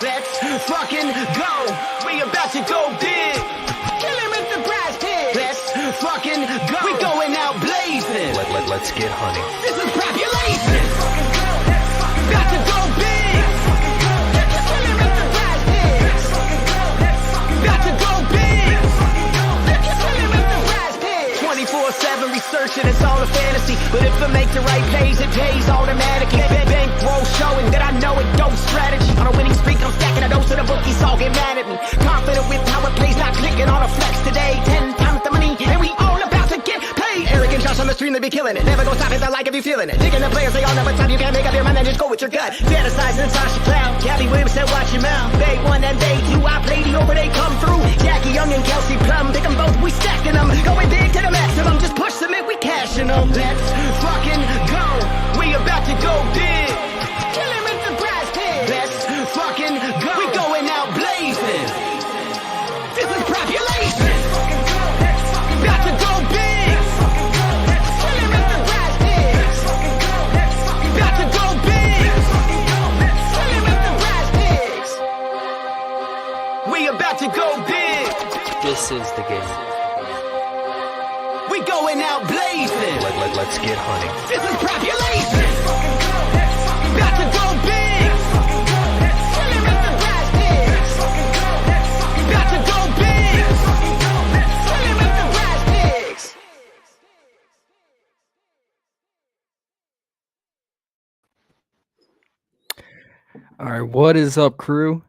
Let's fucking go. We about to go big. Kill him with the PrizePicks. Let's fucking go. We going out blazing. Let's get hunting. This is population. About to go big. Kill him with the PrizePicks. About to go big. Kill him with the PrizePicks. 24/7 researching, it's all a fantasy. But if I make the right plays, it pays automatically. Bankroll showing that I know it dope strategy. On a winning streak, I'm stacking a dose of the bookies, all get mad at me. Confident with how it plays, not clicking on a flex today. 10 times the money, and we all about to get paid. Eric and Josh on the stream, they be killing it. Never gonna stop it, I like if you feeling it. Digging the players, they all know what time you can't make up your mind, then just go with your gut. Fantasizing, Sasha Cloud, Gabby Williams said watch your mouth. They 1 and they 2, I play the over, they come through. Jackie Young and Kelsey Plum, pick them both, we stacking them. Going big to the maximum, just push them in, we cashing them. Let's fucking go, we about to go big. Kill him with the PrizePicks. Let's fucking go, we going out blazing. This is population. About to go big. Kill him with the PrizePicks. About to go big. Kill him with the PrizePicks. We about to go big. This is the game. We going out blazing. Let's get hunting. This is population. About to go big. Kill him with the PrizePicks. About to go big. Kill him with the PrizePicks. All right, what is up, crew?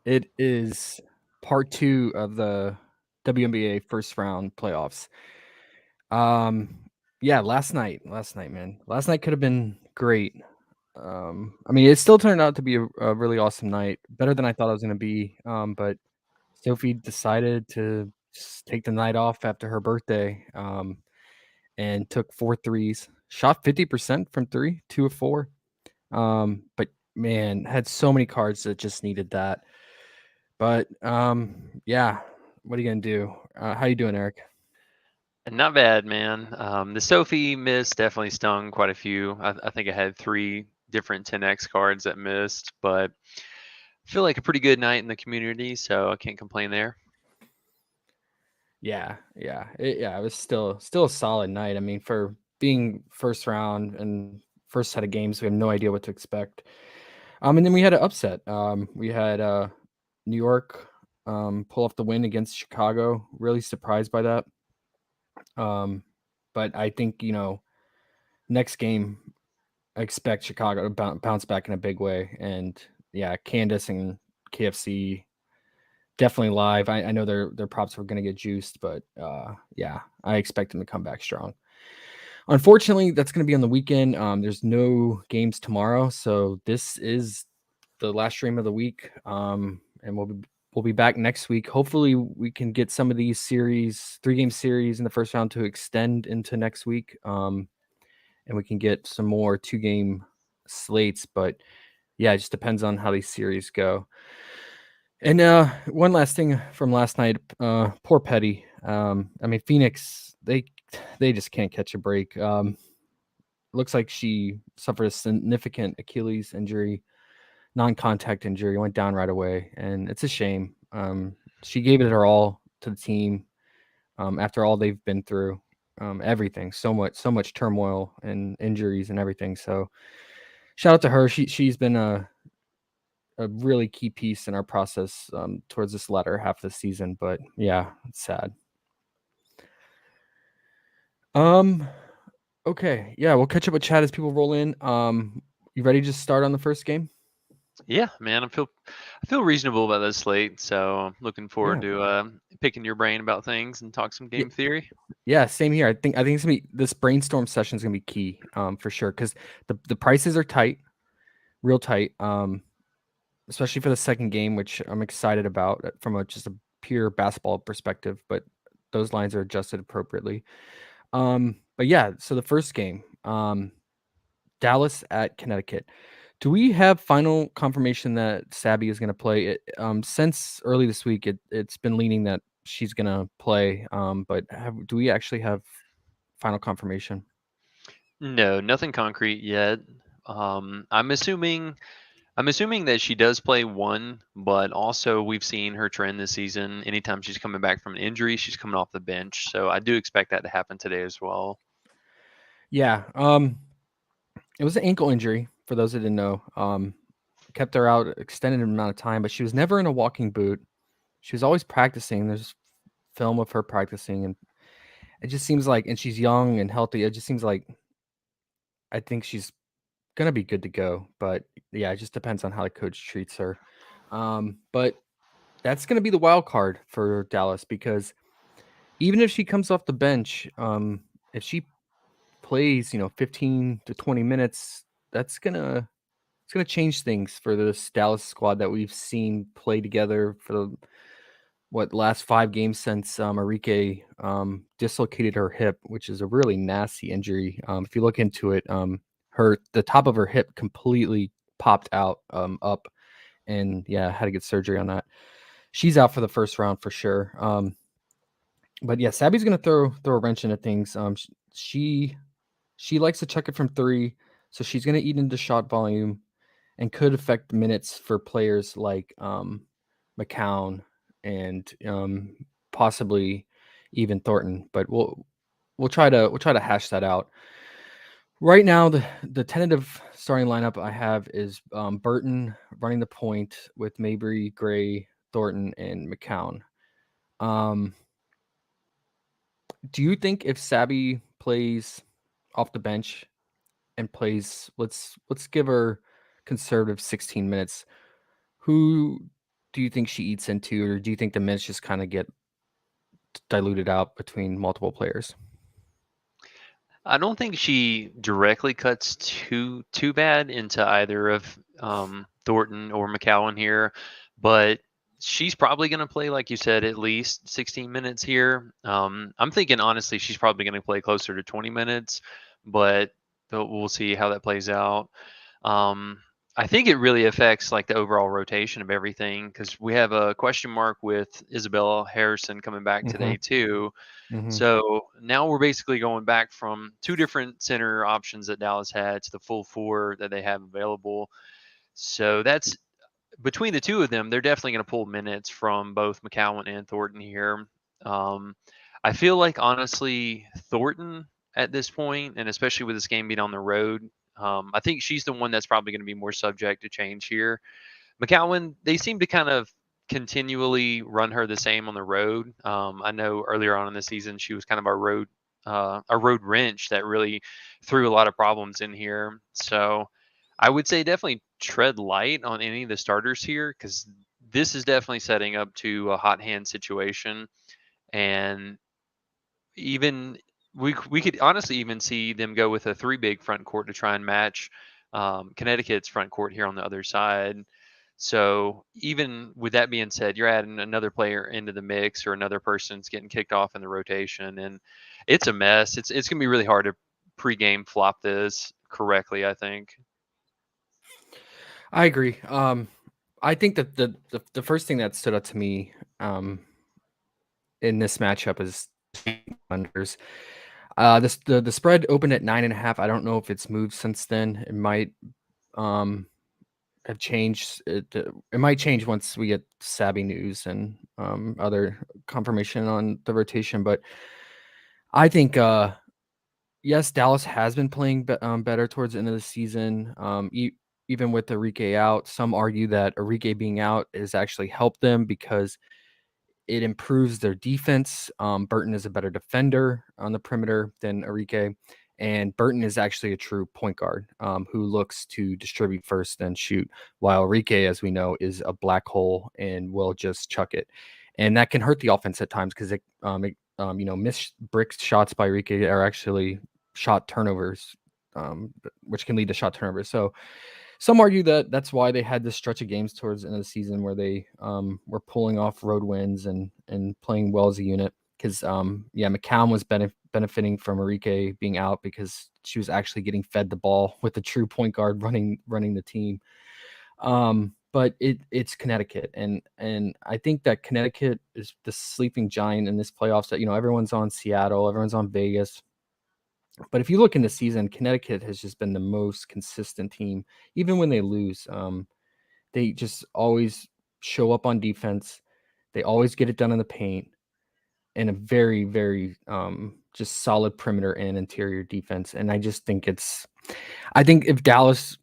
It is part 2 of the WNBA first round playoffs. Yeah, last night, man. Last night could have been great. I mean, it still turned out to be a really awesome night, better than I thought it was going to be. But Sophie decided to just take the night off after her birthday, and took 4 threes, shot 50% from 3, 2 of 4. But man, had so many cards that just needed that. But yeah, what are you gonna do? How you doing, Eric? Not bad, man. The Sophie miss definitely stung quite a few. I think I had 3 different 10x cards that missed, but I feel like a pretty good night in the community, so I can't complain there. Yeah, it was still a solid night. I mean, for being first round and first set of games, we have no idea what to expect. And then we had an upset. We had New York pull off the win against Chicago. Really surprised by that. But I think, next game, I expect Chicago to bounce back in a big way. And yeah, Candace and KFC definitely live. I know their props were going to get juiced, but yeah, I expect them to come back strong. Unfortunately, that's going to be on the weekend. There's no games tomorrow, so this is the last stream of the week. And we'll be back next week. Hopefully, we can get some of these 3-game series in the first round to extend into next week. And we can get some more 2-game slates. But yeah, it just depends on how these series go. And one last thing from last night, poor Petty. I mean, Phoenix, they just can't catch a break. Looks like she suffered a significant Achilles injury, non-contact injury, went down right away, and it's a shame. She gave it her all to the team after all they've been through, everything, so much turmoil and injuries and everything. So shout out to her. She's been a really key piece in our process towards this latter half of the season. But yeah, it's sad. Okay, yeah, we'll catch up with chat as people roll in. You ready to just start on the first game? Yeah, man, I feel reasonable about this slate, so I'm looking forward to picking your brain about things and talk some game theory. Yeah, same here. I think it's gonna be, this brainstorm session is gonna be key, for sure, because the prices are tight, real tight, especially for the second game, which I'm excited about from just a pure basketball perspective. But those lines are adjusted appropriately. But yeah, so the first game, Dallas at Connecticut. Do we have final confirmation that Sabby is going to play? Since early this week, it's been leaning that she's going to play. But do we actually have final confirmation? No, nothing concrete yet. I'm assuming I'm assuming that she does play one, but also we've seen her trend this season. Anytime she's coming back from an injury, she's coming off the bench. So I do expect that to happen today as well. Yeah. It was an ankle injury for those that didn't know. Kept her out extended amount of time, but she was never in a walking boot. She was always practicing. There's film of her practicing, and it just seems like, and she's young and healthy. It just seems like I think she's gonna be good to go. But yeah, it just depends on how the coach treats her. But that's gonna be the wild card for Dallas because even if she comes off the bench, if she plays, 15 to 20 minutes, that's gonna it's gonna change things for this Dallas squad that we've seen play together for the last 5 games since Enrique dislocated her hip, which is a really nasty injury. If you look into it, the top of her hip completely popped out up, and yeah, had to get surgery on that. She's out for the first round for sure. But yeah, Sabby's gonna throw a wrench into things. She likes to chuck it from three, so she's gonna eat into shot volume and could affect minutes for players like McCown and possibly even Thornton. But we'll try to hash that out. Right now, the tentative starting lineup I have is Burton running the point with Mabry, Gray, Thornton, and McCown. Um, do you think if Sabby plays off the bench and plays, let's give her conservative 16 minutes, who do you think she eats into, or do you think the minutes just kind of get diluted out between multiple players? I don't think she directly cuts too bad into either of Thornton or McCowan here, but she's probably going to play, like you said, at least 16 minutes here. I'm thinking honestly, she's probably going to play closer to 20 minutes, but we'll see how that plays out. Um, I think it really affects like the overall rotation of everything because we have a question mark with Isabella Harrison coming back Mm-hmm. today too. Mm-hmm. So now we're basically going back from two different center options that Dallas had to the full four that they have available. So that's between the two of them, they're definitely going to pull minutes from both McCowan and Thornton here. Um, I feel like honestly, Thornton at this point, and especially with this game being on the road, I think she's the one that's probably going to be more subject to change here. McCowan, they seem to kind of continually run her the same on the road. I know earlier on in the season she was kind of our road wrench that really threw a lot of problems in here. So I would say definitely tread light on any of the starters here because this is definitely setting up to a hot hand situation. And even we could honestly even see them go with a three big front court to try and match Connecticut's front court here on the other side. So even with that being said, you're adding another player into the mix or another person's getting kicked off in the rotation, and it's a mess. It's gonna be really hard to pregame flop this correctly, I think. I agree. I think that the first thing that stood out to me in this matchup is unders. The spread opened at 9.5. I don't know if it's moved since then. It might um have changed. It might change once we get Sabby news and other confirmation on the rotation. But I think yes, Dallas has been playing better towards the end of the season. Even with Enrique out, some argue that Enrique being out has actually helped them because it improves their defense. Burton is a better defender on the perimeter than Enrique, and Burton is actually a true point guard who looks to distribute first, then shoot. While Enrique, as we know, is a black hole and will just chuck it, and that can hurt the offense at times because missed brick shots by Enrique are actually shot turnovers, which can lead to shot turnovers. So some argue that that's why they had this stretch of games towards the end of the season where they were pulling off road wins and playing well as a unit. Because McCown was benefiting from Enrique being out because she was actually getting fed the ball with the true point guard running the team. But it's Connecticut, and I think that Connecticut is the sleeping giant in this playoffs. That everyone's on Seattle, everyone's on Vegas. But if you look in the season, Connecticut has just been the most consistent team, even when they lose. They just always show up on defense. They always get it done in the paint, and a very, very just solid perimeter and interior defense. And I just think I think if Dallas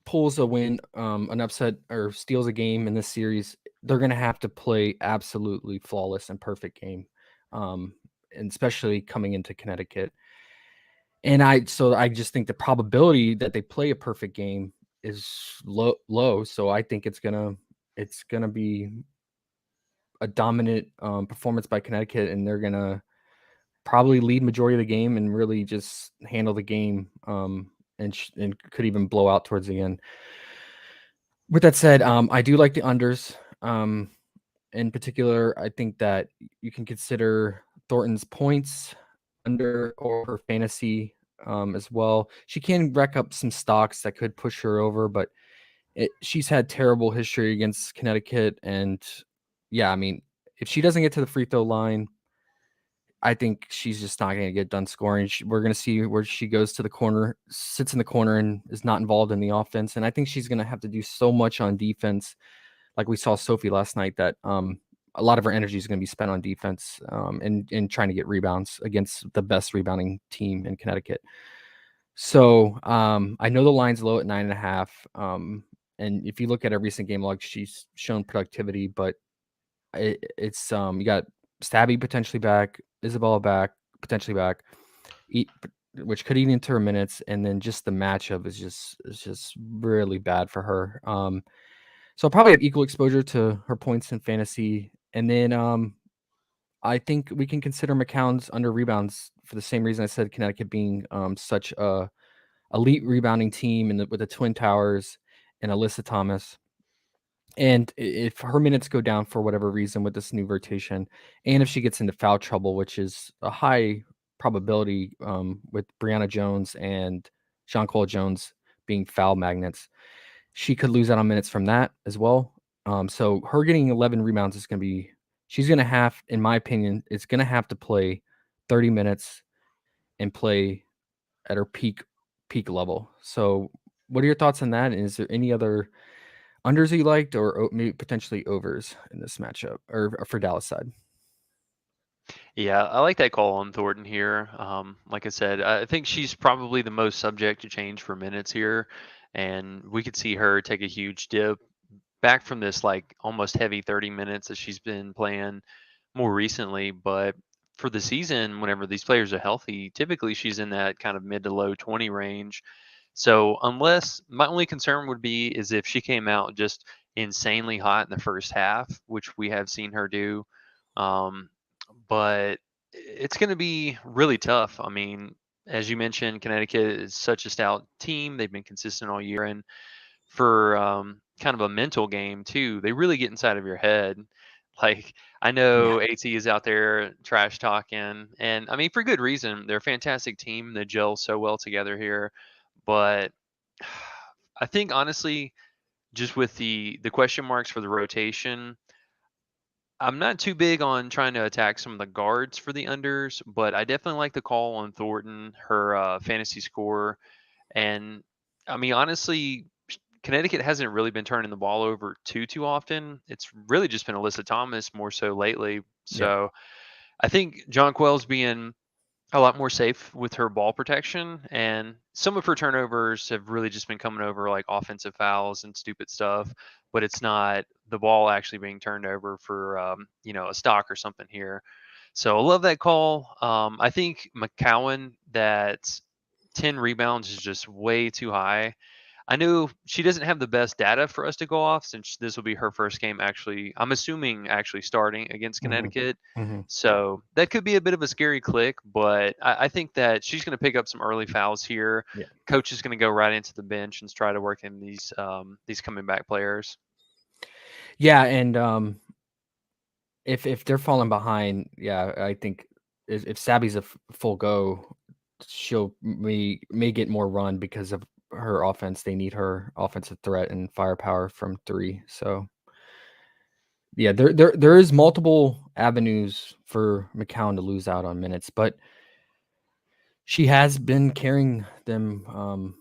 pulls a win, an upset, or steals a game in this series, they're going to have to play absolutely flawless and perfect game, and especially coming into Connecticut. And I just think the probability that they play a perfect game is low. So I think it's gonna be a dominant performance by Connecticut, and they're gonna probably lead majority of the game and really just handle the game, and could even blow out towards the end. With that said, I do like the unders. In particular, I think that you can consider Thornton's points under, or her fantasy as well. She can rack up some stocks that could push her over, but she's had terrible history against Connecticut. And yeah, I mean, if she doesn't get to the free throw line, I think she's just not going to get done scoring. We're going to see where she goes to the corner, sits in the corner, and is not involved in the offense. And I think she's going to have to do so much on defense, like we saw Sophie last night, that a lot of her energy is going to be spent on defense, and trying to get rebounds against the best rebounding team in Connecticut. So I know the line's low at 9.5. And if you look at a recent game log, she's shown productivity, but it's you got Stabby potentially back, Isabella back, potentially back, which could eat into her minutes, and then just the matchup is just really bad for her. So I'll probably have equal exposure to her points in fantasy, and then I think we can consider McCown's under rebounds for the same reason I said Connecticut being such a elite rebounding team, and with the Twin Towers and Alyssa Thomas. And if her minutes go down for whatever reason with this new rotation, and if she gets into foul trouble, which is a high probability with Brianna Jones and Jonquel Jones being foul magnets, she could lose out on minutes from that as well. So her getting 11 rebounds is going to be, she's going to have, in my opinion, it's going to have to play 30 minutes and play at her peak level. So what are your thoughts on that? And is there any other unders you liked, or maybe potentially overs in this matchup, or for Dallas side? Yeah, I like that call on Thornton here. Like I said, I think she's probably the most subject to change for minutes here, and we could see her take a huge dip back from this like almost heavy 30 minutes that she's been playing more recently. But for the season, whenever these players are healthy, typically she's in that kind of mid to low 20 range. So unless, my only concern would be is if she came out just insanely hot in the first half, which we have seen her do. Um, but it's going to be really tough. I mean, as you mentioned, Connecticut is such a stout team. They've been consistent all year, and for kind of a mental game too, they really get inside of your head. Like, I Yeah. know AT is out there trash talking, and I mean for good reason. They're a fantastic team. They gel so well together here, but I think honestly, just with the question marks for the rotation, I'm not too big on trying to attack some of the guards for the unders, but I definitely like the call on Thornton, her fantasy score. And I mean, honestly, Connecticut hasn't really been turning the ball over too often. It's really just been Alyssa Thomas more so lately. Yep. So I think John Quell's being a lot more safe with her ball protection, and some of her turnovers have really just been coming over like offensive fouls and stupid stuff, but it's not the ball actually being turned over for a stock or something here. So I love that call. I think McCowan, that 10 rebounds is just way too high. I know she doesn't have the best data for us to go off, since this will be her first game actually, I'm assuming, actually starting against Hmm. Connecticut. Hmm. So that could be a bit of a scary click, but I think that she's going to pick up some early fouls here. Yeah. Coach is going to go right into the bench and try to work in these coming back players. Yeah, and if they're falling behind, yeah, I think if Sabby's a full go, she'll may get more run because of her offense. They need her offensive threat and firepower from three. So yeah, there is multiple avenues for McCown to lose out on minutes, but she has been carrying them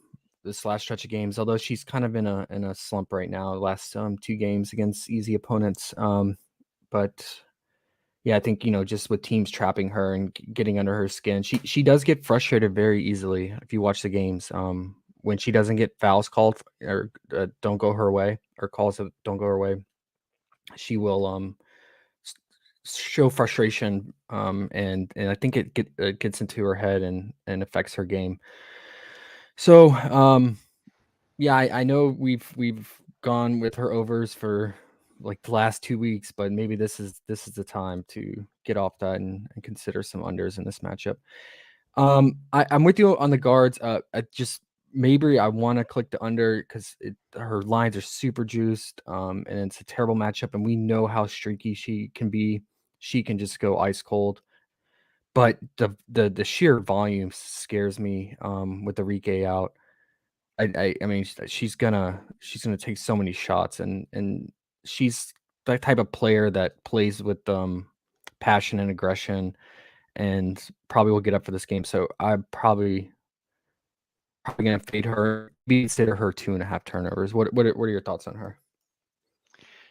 this last stretch of games. Although she's kind of in a slump right now. The last 2 games against easy opponents. But yeah, I think just with teams trapping her and getting under her skin, she does get frustrated very easily. If you watch the games, when she doesn't get fouls called or don't go her way, or calls that don't go her way, she will s- show frustration, and I think it gets into her head and affects her game. So yeah, I know we've gone with her overs for like the last 2 weeks, but maybe this is the time to get off that and consider some unders in this matchup. I'm with you on the guards. I just Mabry, I want to click the under because her lines are super juiced. And it's a terrible matchup, and we know how streaky she can be. She can just go ice cold. But the sheer volume scares me. With the Rike out, I mean, she's gonna take so many shots, and she's that type of player that plays with passion and aggression, and probably will get up for this game. So I'm probably gonna fade her. Maybe consider her 2.5 turnovers. What are your thoughts on her?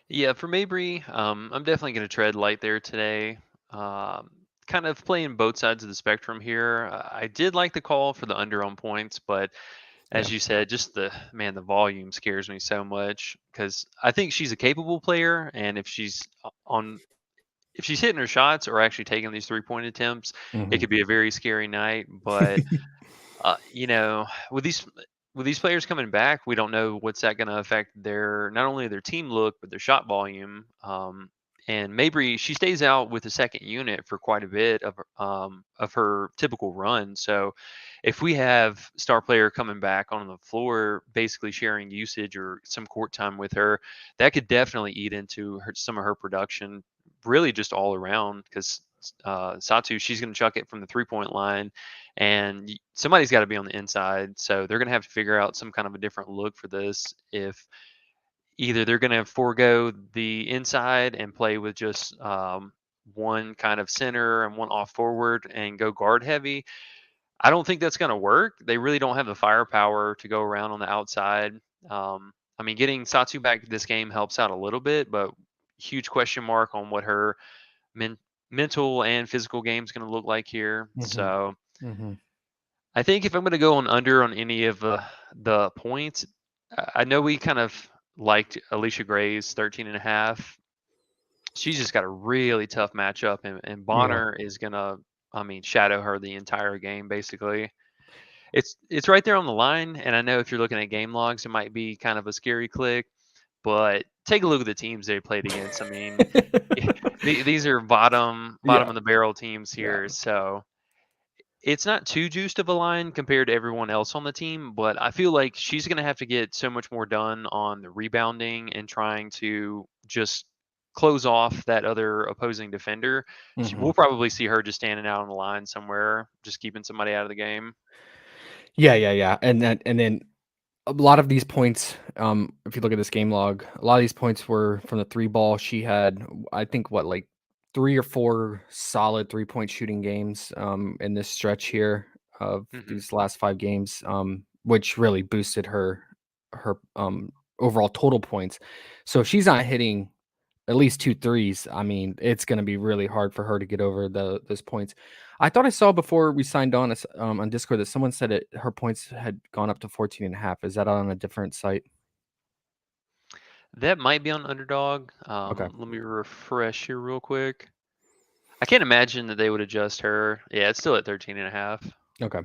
Yeah, for Mabry, I'm definitely going to tread light there today. Um, kind of playing both sides of the spectrum here. I did like the call for the under on points, but Yeah. as you said, just the volume scares me so much because I think she's a capable player, and if she's hitting her shots or actually taking these 3-point attempts, it Hmm. could be a very scary night. But you know, with these players coming back, we don't know what's that going to affect their not only their team look but their shot volume. And Mabry, she stays out with the second unit for quite a bit of her typical run. So, if we have star player coming back on the floor, basically sharing usage or some court time with her, that could definitely eat into some of her production. Really, just all around because Satu, she's going to chuck it from the 3-point line, and somebody's got to be on the inside. So they're going to have to figure out some kind of a different look for this. If either they're going to forego the inside and play with just one kind of center and one off forward and go guard heavy. I don't think that's going to work. They really don't have the firepower to go around on the outside. I mean, getting Satu back this game helps out a little bit, but huge question mark on what her men- mental and physical game is going to look like here. Hmm. So Hmm. I think if I'm going to go on under on any of the points, I know we kind of liked Alicia Gray's 13 and a half. She's just got a really tough matchup, and Yeah. Bonner is going to, I mean, shadow her the entire game, basically. It's right there on the line, and I know if you're looking at game logs, it might be kind of a scary click, but take a look at the teams they played against. I mean, these are bottom Yeah. of the barrel teams Yeah. here, so it's not too juiced of a line compared to everyone else on the team, but I feel like she's going to have to get so much more done on the rebounding and trying to just close off that other opposing defender. Hmm. We'll probably see her just standing out on the line somewhere, just keeping somebody out of the game. Yeah. And then a lot of these points, if you look at this game log, a lot of these points were from the three ball. She had, I think, what, like 3 or 4 solid 3-point shooting games in this stretch here of Hmm. these last 5 games, which really boosted her overall total points. So if she's not hitting at least 2 threes, I mean, it's going to be really hard for her to get over those points. I thought I saw before we signed on Discord that someone said her points had gone up to 14.5. Is that on a different site? That might be on Underdog. Okay. Let me refresh here real quick. I can't imagine that they would adjust her. Yeah, it's still at 13 and a half. Okay.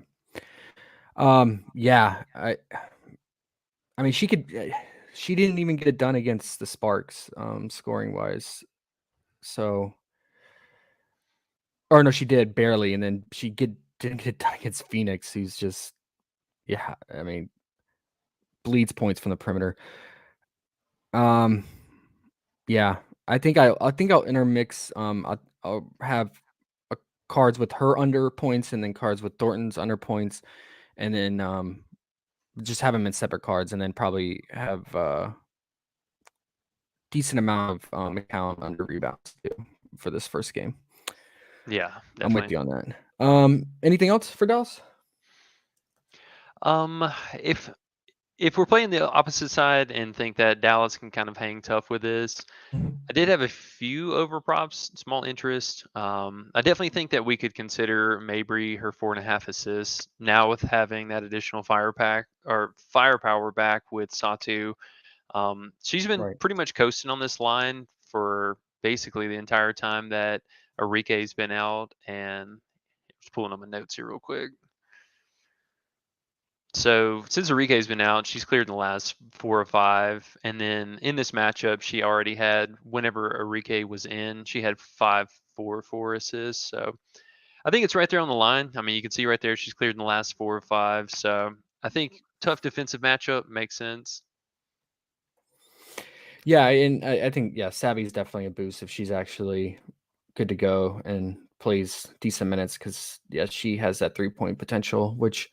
Yeah, I mean, she didn't even get it done against the Sparks, scoring wise. So, or no, she did barely, and then didn't get it done against Phoenix, who's just, yeah, I mean, bleeds points from the perimeter. Um, yeah, I think I'll intermix. I'll have a cards with her under points, and then cards with Thornton's under points, and then just have them in separate cards, and then probably have decent amount of account under rebounds too for this first game. Yeah, I'm with definitely. you on that. Anything else for Dallas? Um, if if we're playing the opposite side and think that Dallas can kind of hang tough with this, I did have a few over props, small interest. I definitely think that we could consider Mabry her 4.5 assists now with having that additional firepower back with Satu. She's been Right. pretty much coasting on this line for basically the entire time that Enrique's been out. And just pulling up my notes here real quick. So since Enrique's been out, she's cleared in the last 4 or 5. And then in this matchup, she already had, whenever Enrique was in, she had 5 4 assists. So I think it's right there on the line. I mean, you can see right there she's cleared in the last 4 or 5. So I think tough defensive matchup makes sense. Yeah, and I think Savvy's definitely a boost if she's actually good to go and plays decent minutes because she has that 3-point potential, which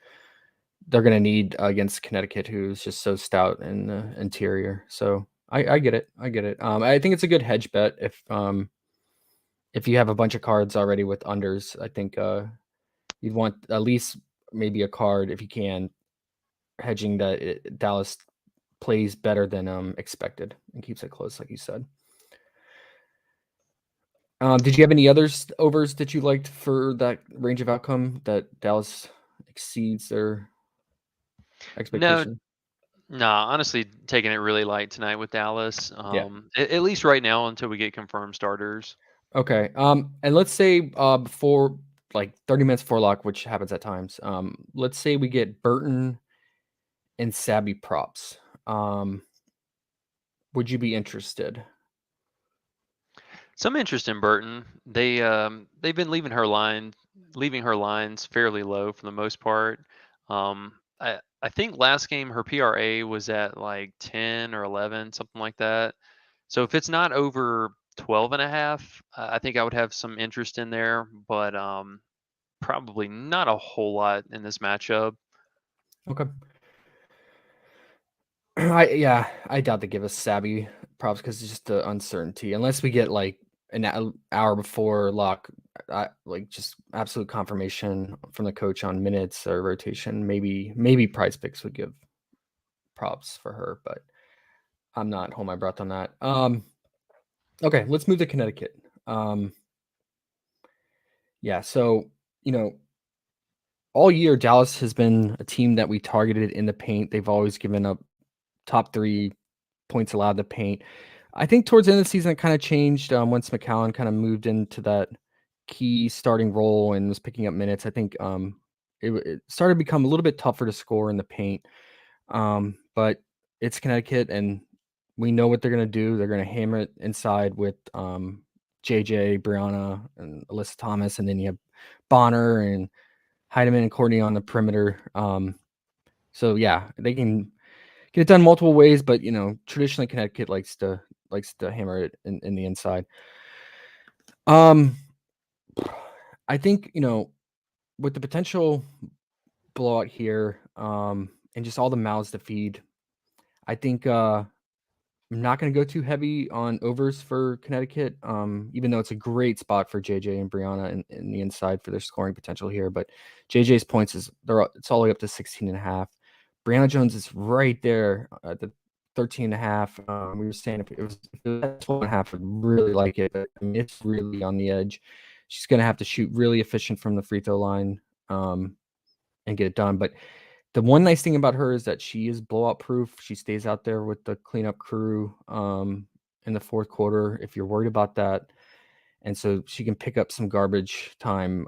they're going to need against Connecticut, who's just so stout in the interior. So I get it. I get it. I think it's a good hedge bet if you have a bunch of cards already with unders. I think you'd want at least maybe a card if you can hedging that Dallas plays better than expected and keeps it close, like you said. Did you have any others overs that you liked for that range of outcome that Dallas exceeds their No, expectation? no, honestly, taking it really light tonight with Dallas. Yeah. At least right now until we get confirmed starters. Okay. And let's say before like 30 minutes before lock, which happens at times. Let's say we get Burton and Sabby props. Would you be interested? Some interest in Burton. They've been leaving her lines fairly low for the most part. I think last game her PRA was at like 10 or 11, something like that. So if it's not over 12 and a half, I think I would have some interest in there, but probably not a whole lot in this matchup. Okay. I doubt they give us Sabby props because it's just the uncertainty. Unless we get like an hour before lock, like just absolute confirmation from the coach on minutes or rotation. Maybe PrizePicks would give props for her, but I'm not holding my breath on that. Okay, let's move to Connecticut. So all year Dallas has been a team that we targeted in the paint. They've always given up top 3 points allowed to paint. I think towards the end of the season, it kind of changed once McCowan kind of moved into that key starting role and was picking up minutes. I think it started to become a little bit tougher to score in the paint. But it's Connecticut, and we know what they're going to do. They're going to hammer it inside with JJ, Brianna, and Alyssa Thomas, and then you have Bonner and Heidemann and Courtney on the perimeter. So they can get it done multiple ways, but traditionally Connecticut likes to hammer it in the inside. I think with the potential blowout here, and just all the mouths to feed, I think I'm not going to go too heavy on overs for Connecticut, even though it's a great spot for JJ and Brianna in the inside for their scoring potential here. But JJ's points it's all the way up to 16.5. Brianna Jones is right there at the 13.5. We were saying if it was 12.5, I'd really like it, but I mean, it's really on the edge. She's going to have to shoot really efficient from the free throw line and get it done. But the one nice thing about her is that she is blowout proof. She stays out there with the cleanup crew in the fourth quarter if you're worried about that. And so she can pick up some garbage time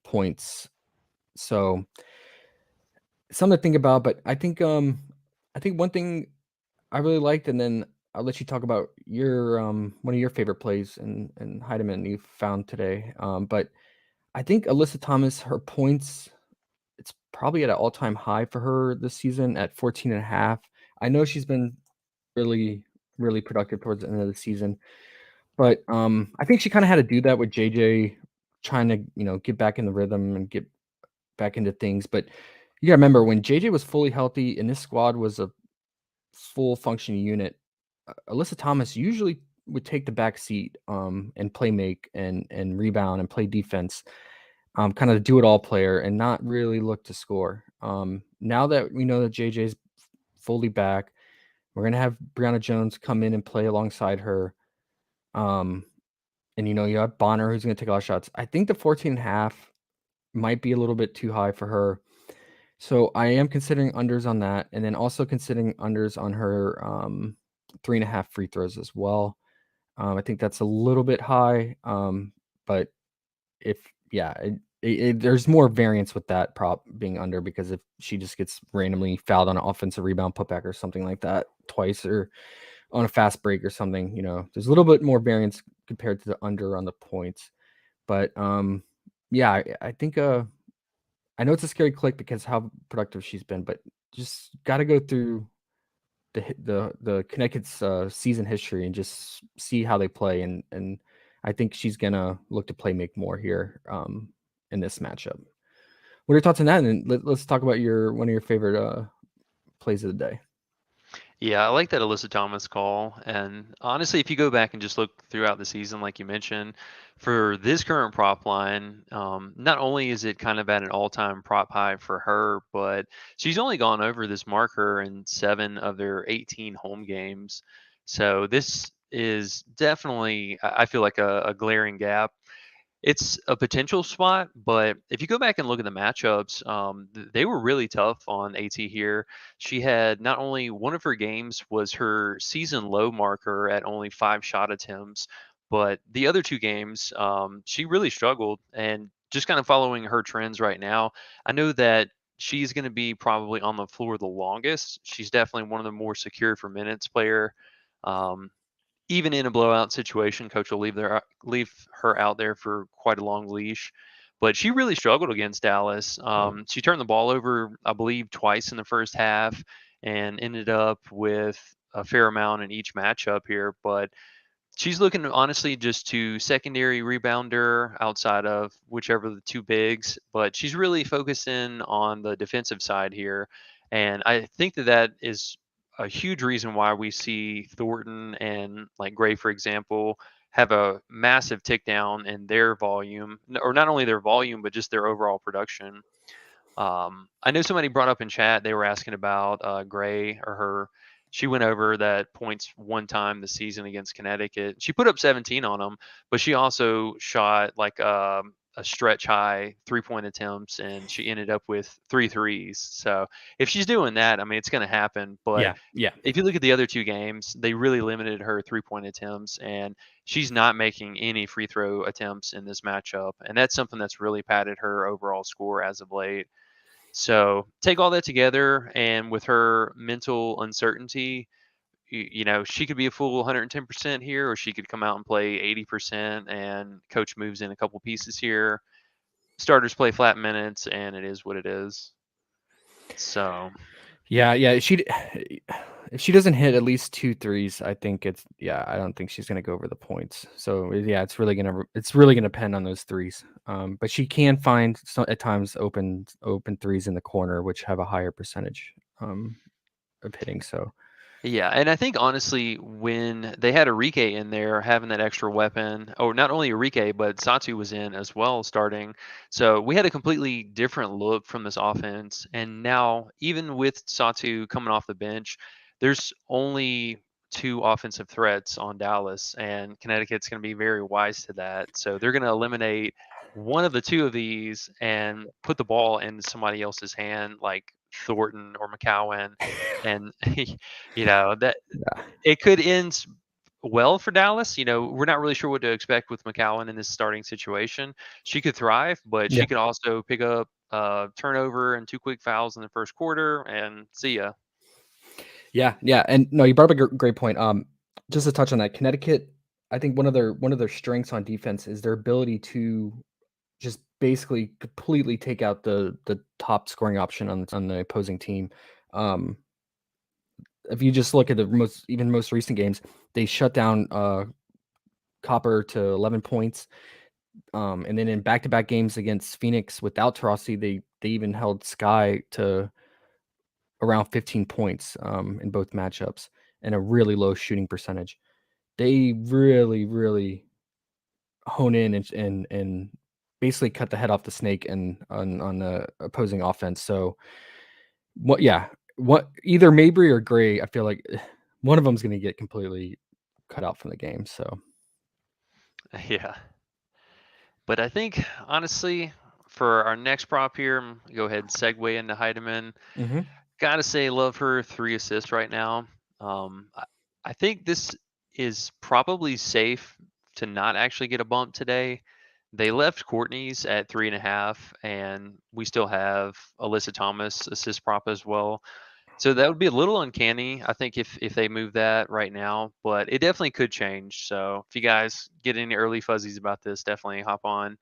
points. So something to think about. But I think one thing I really liked, and then I'll let you talk about your one of your favorite plays in Heidemann you found today. But I think Alyssa Thomas, her points, it's probably at an all-time high for her this season at 14.5. I know she's been really, really productive towards the end of the season, but I think she kind of had to do that with JJ trying to, get back in the rhythm and get back into things. But you gotta remember when JJ was fully healthy and this squad was a full functioning unit, Alyssa Thomas usually would take the back seat and play make and rebound and play defense. Kind of a do-it-all player and not really look to score. Now that we know that JJ's fully back. We're gonna have Brianna Jones come in and play alongside her. And you have Bonner who's gonna take a lot of shots. I think the 14.5 might be a little bit too high for her. So I am considering unders on that, and then also considering unders on her 3.5 free throws as well. I think that's a little bit high, but there's more variance with that prop being under, because if she just gets randomly fouled on an offensive rebound putback or something like that twice, or on a fast break or something, there's a little bit more variance compared to the under on the points. But I think I know it's a scary click because how productive she's been, but just got to go through the Connecticut's season history and just see how they play, and I think she's gonna look to make more here in this matchup. What are your thoughts on that? And let's talk about one of your favorite plays of the day. Yeah, I like that Alyssa Thomas call. And honestly, if you go back and just look throughout the season, like you mentioned, for this current prop line, not only is it kind of at an all-time prop high for her, but she's only gone over this marker in 7 of their 18 home games. So this is definitely, I feel like a glaring gap. It's a potential spot, but if you go back and look at the matchups, they were really tough on AT here. She had not only one of her games was her season low marker at only 5 shot attempts, but the other 2 games, she really struggled. And just kind of following her trends right now, I know that she's going to be probably on the floor the longest. She's definitely one of the more secure for minutes player. Um, Even in a blowout situation, coach will leave her out there for quite a long leash. But she really struggled against Dallas. She turned the ball over, I believe, twice in the first half, and ended up with a fair amount in each matchup here. But she's looking honestly just to secondary rebounder outside of whichever of the 2 bigs, but she's really focusing on the defensive side here. And I think that is a huge reason why we see Thornton and like Gray, for example, have a massive tick down in their volume, or not only their volume, but just their overall production. I know somebody brought up in chat, they were asking about Gray or her. She went over that points one time this season against Connecticut. She put up 17 on them, but she also shot like a stretch high 3-point attempts, and she ended up with 3 threes. So if she's doing that, I mean, it's going to happen. But Yeah. if you look at the other 2 games, they really limited her 3-point attempts, and she's not making any free throw attempts in this matchup. And that's something that's really padded her overall score as of late. So take all that together, and with her mental uncertainty, she could be a full 110% here, or she could come out and play 80%, and coach moves in a couple pieces here. Starters play flat minutes, and it is what it is. So Yeah. If she doesn't hit at least 2 threes, I think I don't think she's gonna go over the points. So it's really gonna depend on those threes. But she can find at times open threes in the corner, which have a higher percentage of hitting. So yeah, and I think honestly, when they had Enrique in there having that extra weapon, or not only Enrique, but Satu was in as well starting. So we had a completely different look from this offense. And now, even with Satu coming off the bench, there's only 2 offensive threats on Dallas, and Connecticut's going to be very wise to that. So they're going to eliminate one of the 2 of these and put the ball in somebody else's hand, like Thornton or McCowan. And that yeah. it could end well for Dallas. We're not really sure what to expect with McCowan in this starting situation. She could thrive, but Yeah. she could also pick up turnover and 2 quick fouls in the first quarter, and see ya. Yeah. And no, you brought up a great point. Just to touch on that, Connecticut, I think one of their strengths on defense is their ability to just basically completely take out the top scoring option on the opposing team. Um, if you just look at the most recent games, they shut down Copper to 11 points. And then in back-to-back games against Phoenix without Tarasi, they even held Sky to around 15 points in both matchups, and a really low shooting percentage. They really, really hone in and basically cut the head off the snake and on the opposing offense. So what either Mabry or Gray, I feel like one of them's going to get completely cut out from the game. So Yeah. But I think honestly, for our next prop here, go ahead and segue into Heidemann. hmm Gotta say, love her 3 assists right now. I think this is probably safe to not actually get a bump today. They left Courtney's at 3.5, and we still have Alyssa Thomas assist prop as well. So that would be a little uncanny, I think, if they move that right now, but it definitely could change. So if you guys get any early fuzzies about this, definitely hop on.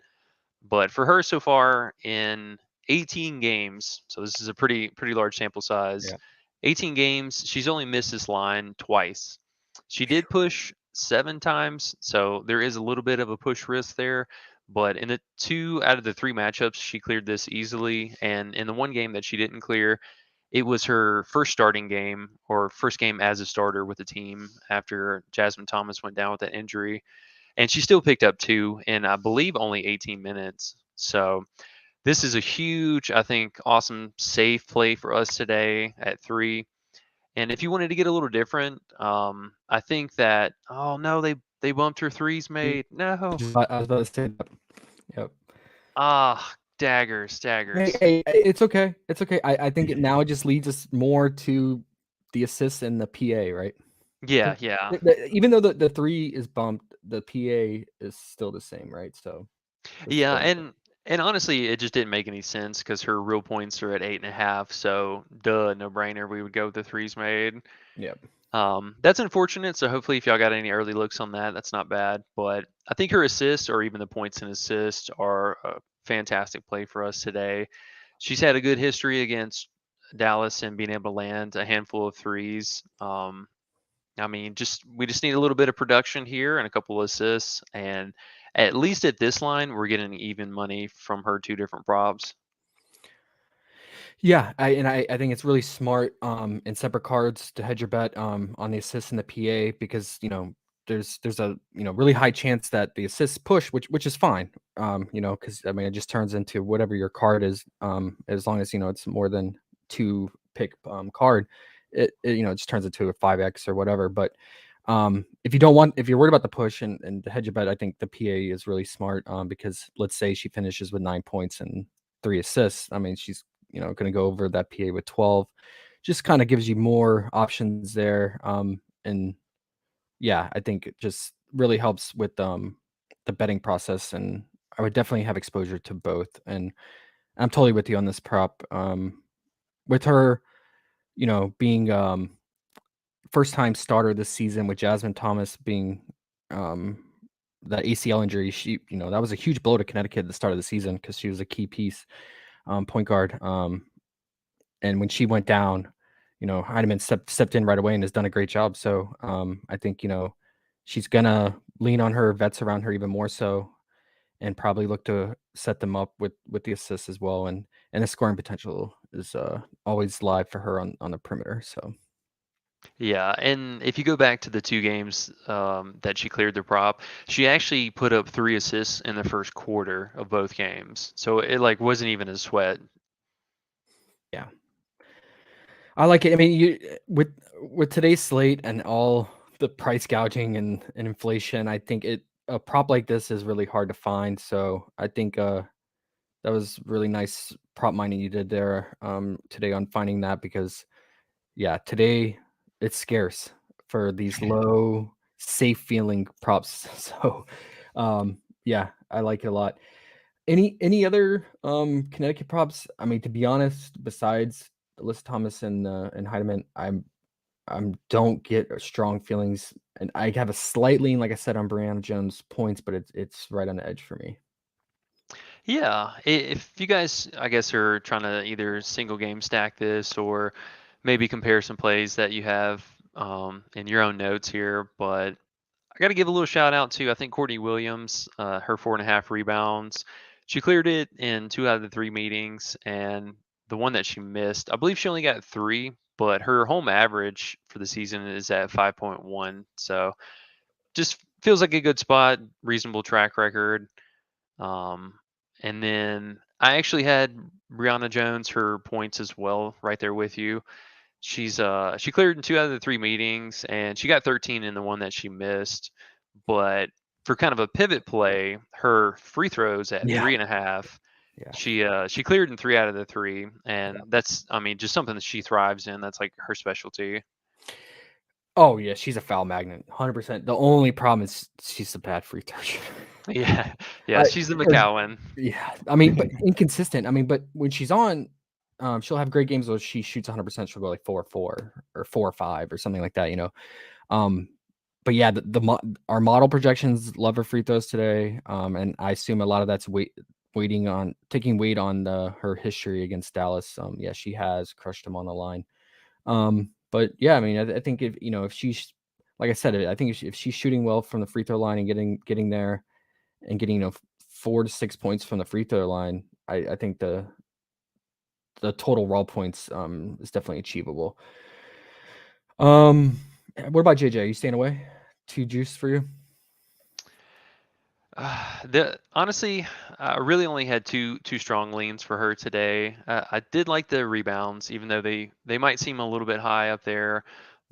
But for her so far in 18 games, so this is a pretty large sample size. yeah, 18 games, she's only missed this line twice. She did push 7 times, so there is a little bit of a push risk there. But in the 2 out of the 3 matchups, she cleared this easily. And in the one game that she didn't clear, it was her first starting game or first game as a starter with the team after Jasmine Thomas went down with that injury, and she still picked up 2 in, I believe, only 18 minutes. So this is a huge, I think, awesome safe play for us today at 3. And if you wanted to get a little different, I think that, oh no, they bumped her threes made. No. I was about to say that. Yep. Ah, daggers, Hey, daggers. it's okay. It's okay. I think now it just leads us more to the assists and the PA, right? Yeah, 'Cause yeah. even though the 3 is bumped, the PA is still the same, right? So let's Yeah, go with it. and honestly, it just didn't make any sense because her real points are at 8.5. So duh, no brainer. We would go with the threes made. Yep. That's unfortunate. So hopefully, if y'all got any early looks on that, that's not bad. But I think her assists or even the points and assists are a fantastic play for us today. She's had a good history against Dallas and being able to land a handful of threes. I mean, just we just need a little bit of production here and a couple of assists, and at least at this line, we're getting even money from her 2 different props. Yeah, I think it's really smart in separate cards to hedge your bet on the assist and the PA because there's a really high chance that the assists push, which is fine. Because I mean it just turns into whatever your card is as long as it's more than 2 pick card. It just turns into a 5x or whatever. But if you're worried about the push and the hedge your bet, I think the PA is really smart because let's say she finishes with 9 points and 3 assists. I mean she's going to go over that PA with 12. Just kind of gives you more options there. And yeah, I think it just really helps with the betting process. And I would definitely have exposure to both. And I'm totally with you on this prop. With her, being first time starter this season with Jasmine Thomas being um, that ACL injury, that was a huge blow to Connecticut at the start of the season because she was a key piece, point guard. And when she went down, Heineman stepped in right away and has done a great job. So I think she's gonna lean on her vets around her even more so, and probably look to set them up with the assists as well. And the scoring potential is always live for her on the perimeter. So Yeah, and if you go back to the 2 games that she cleared the prop, she actually put up 3 assists in the first quarter of both games. So it like wasn't even a sweat. yeah, I like it. I mean, with today's slate and all the price gouging and inflation, I think a prop like this is really hard to find. So I think that was really nice prop mining you did there today on finding that because yeah, today it's scarce for these low, safe feeling props. So yeah, I like it a lot. Any other Connecticut props? I mean, to be honest, besides Alyssa Thomas and Heidemann, I'm don't get strong feelings, and I have a slight lean, like I said, on Brianna Jones points, but it's right on the edge for me. Yeah, if you guys, I guess, are trying to either single game stack this or maybe compare some plays that you have in your own notes here, but I got to give a little shout out to I think Courtney Williams, her 4.5 rebounds. She cleared it in 2 out of the 3 meetings, and the one that she missed, I believe she only got 3, but her home average for the season is at 5.1. So just feels like a good spot, reasonable track record. Um, and then I actually had Brianna Jones, her points as well, right there with you. She cleared in 2 out of the 3 meetings, and she got 13 in the one that she missed. But for kind of a pivot play, her free throws at Yeah. 3.5, Yeah. she cleared in 3 out of the 3, Yeah. and that's, I mean, just something that she thrives in. That's like her specialty. Oh yeah, she's a foul magnet, 100%. The only problem is she's a bad free throw shooter. Yeah, yeah, I she's the or McCowan. yeah, I mean, but inconsistent. I mean, but when she's on, she'll have great games where she shoots 100%. She'll go like 4-4 or 4-5 or something like that. Um, but yeah, our model projections love her free throws today. And I assume a lot of that's taking weight on her history against Dallas. Yeah, she has crushed them on the line. But yeah, I mean, I think if she's like I said, I think if she's shooting well from the free throw line and getting there and getting 4 to 6 points from the free throw line, I think the total raw points is definitely achievable. Um, what about JJ? Are you staying away? Too juice for you? Honestly, I really only had two strong leans for her today. I did like the rebounds, even though they might seem a little bit high up there,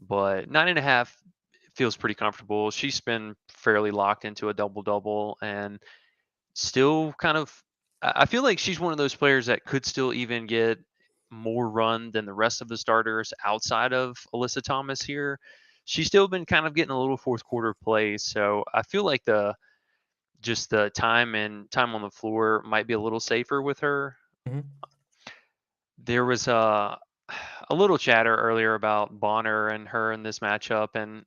but 9.5 feels pretty comfortable. She's been fairly locked into a double double, and still kind of. I feel like she's one of those players that could still even get more run than the rest of the starters outside of Alyssa Thomas here. She's still been kind of getting a little fourth quarter play, so I feel like the time on the floor might be a little safer with her. Mhm. There was a little chatter earlier about Bonner and her in this matchup, and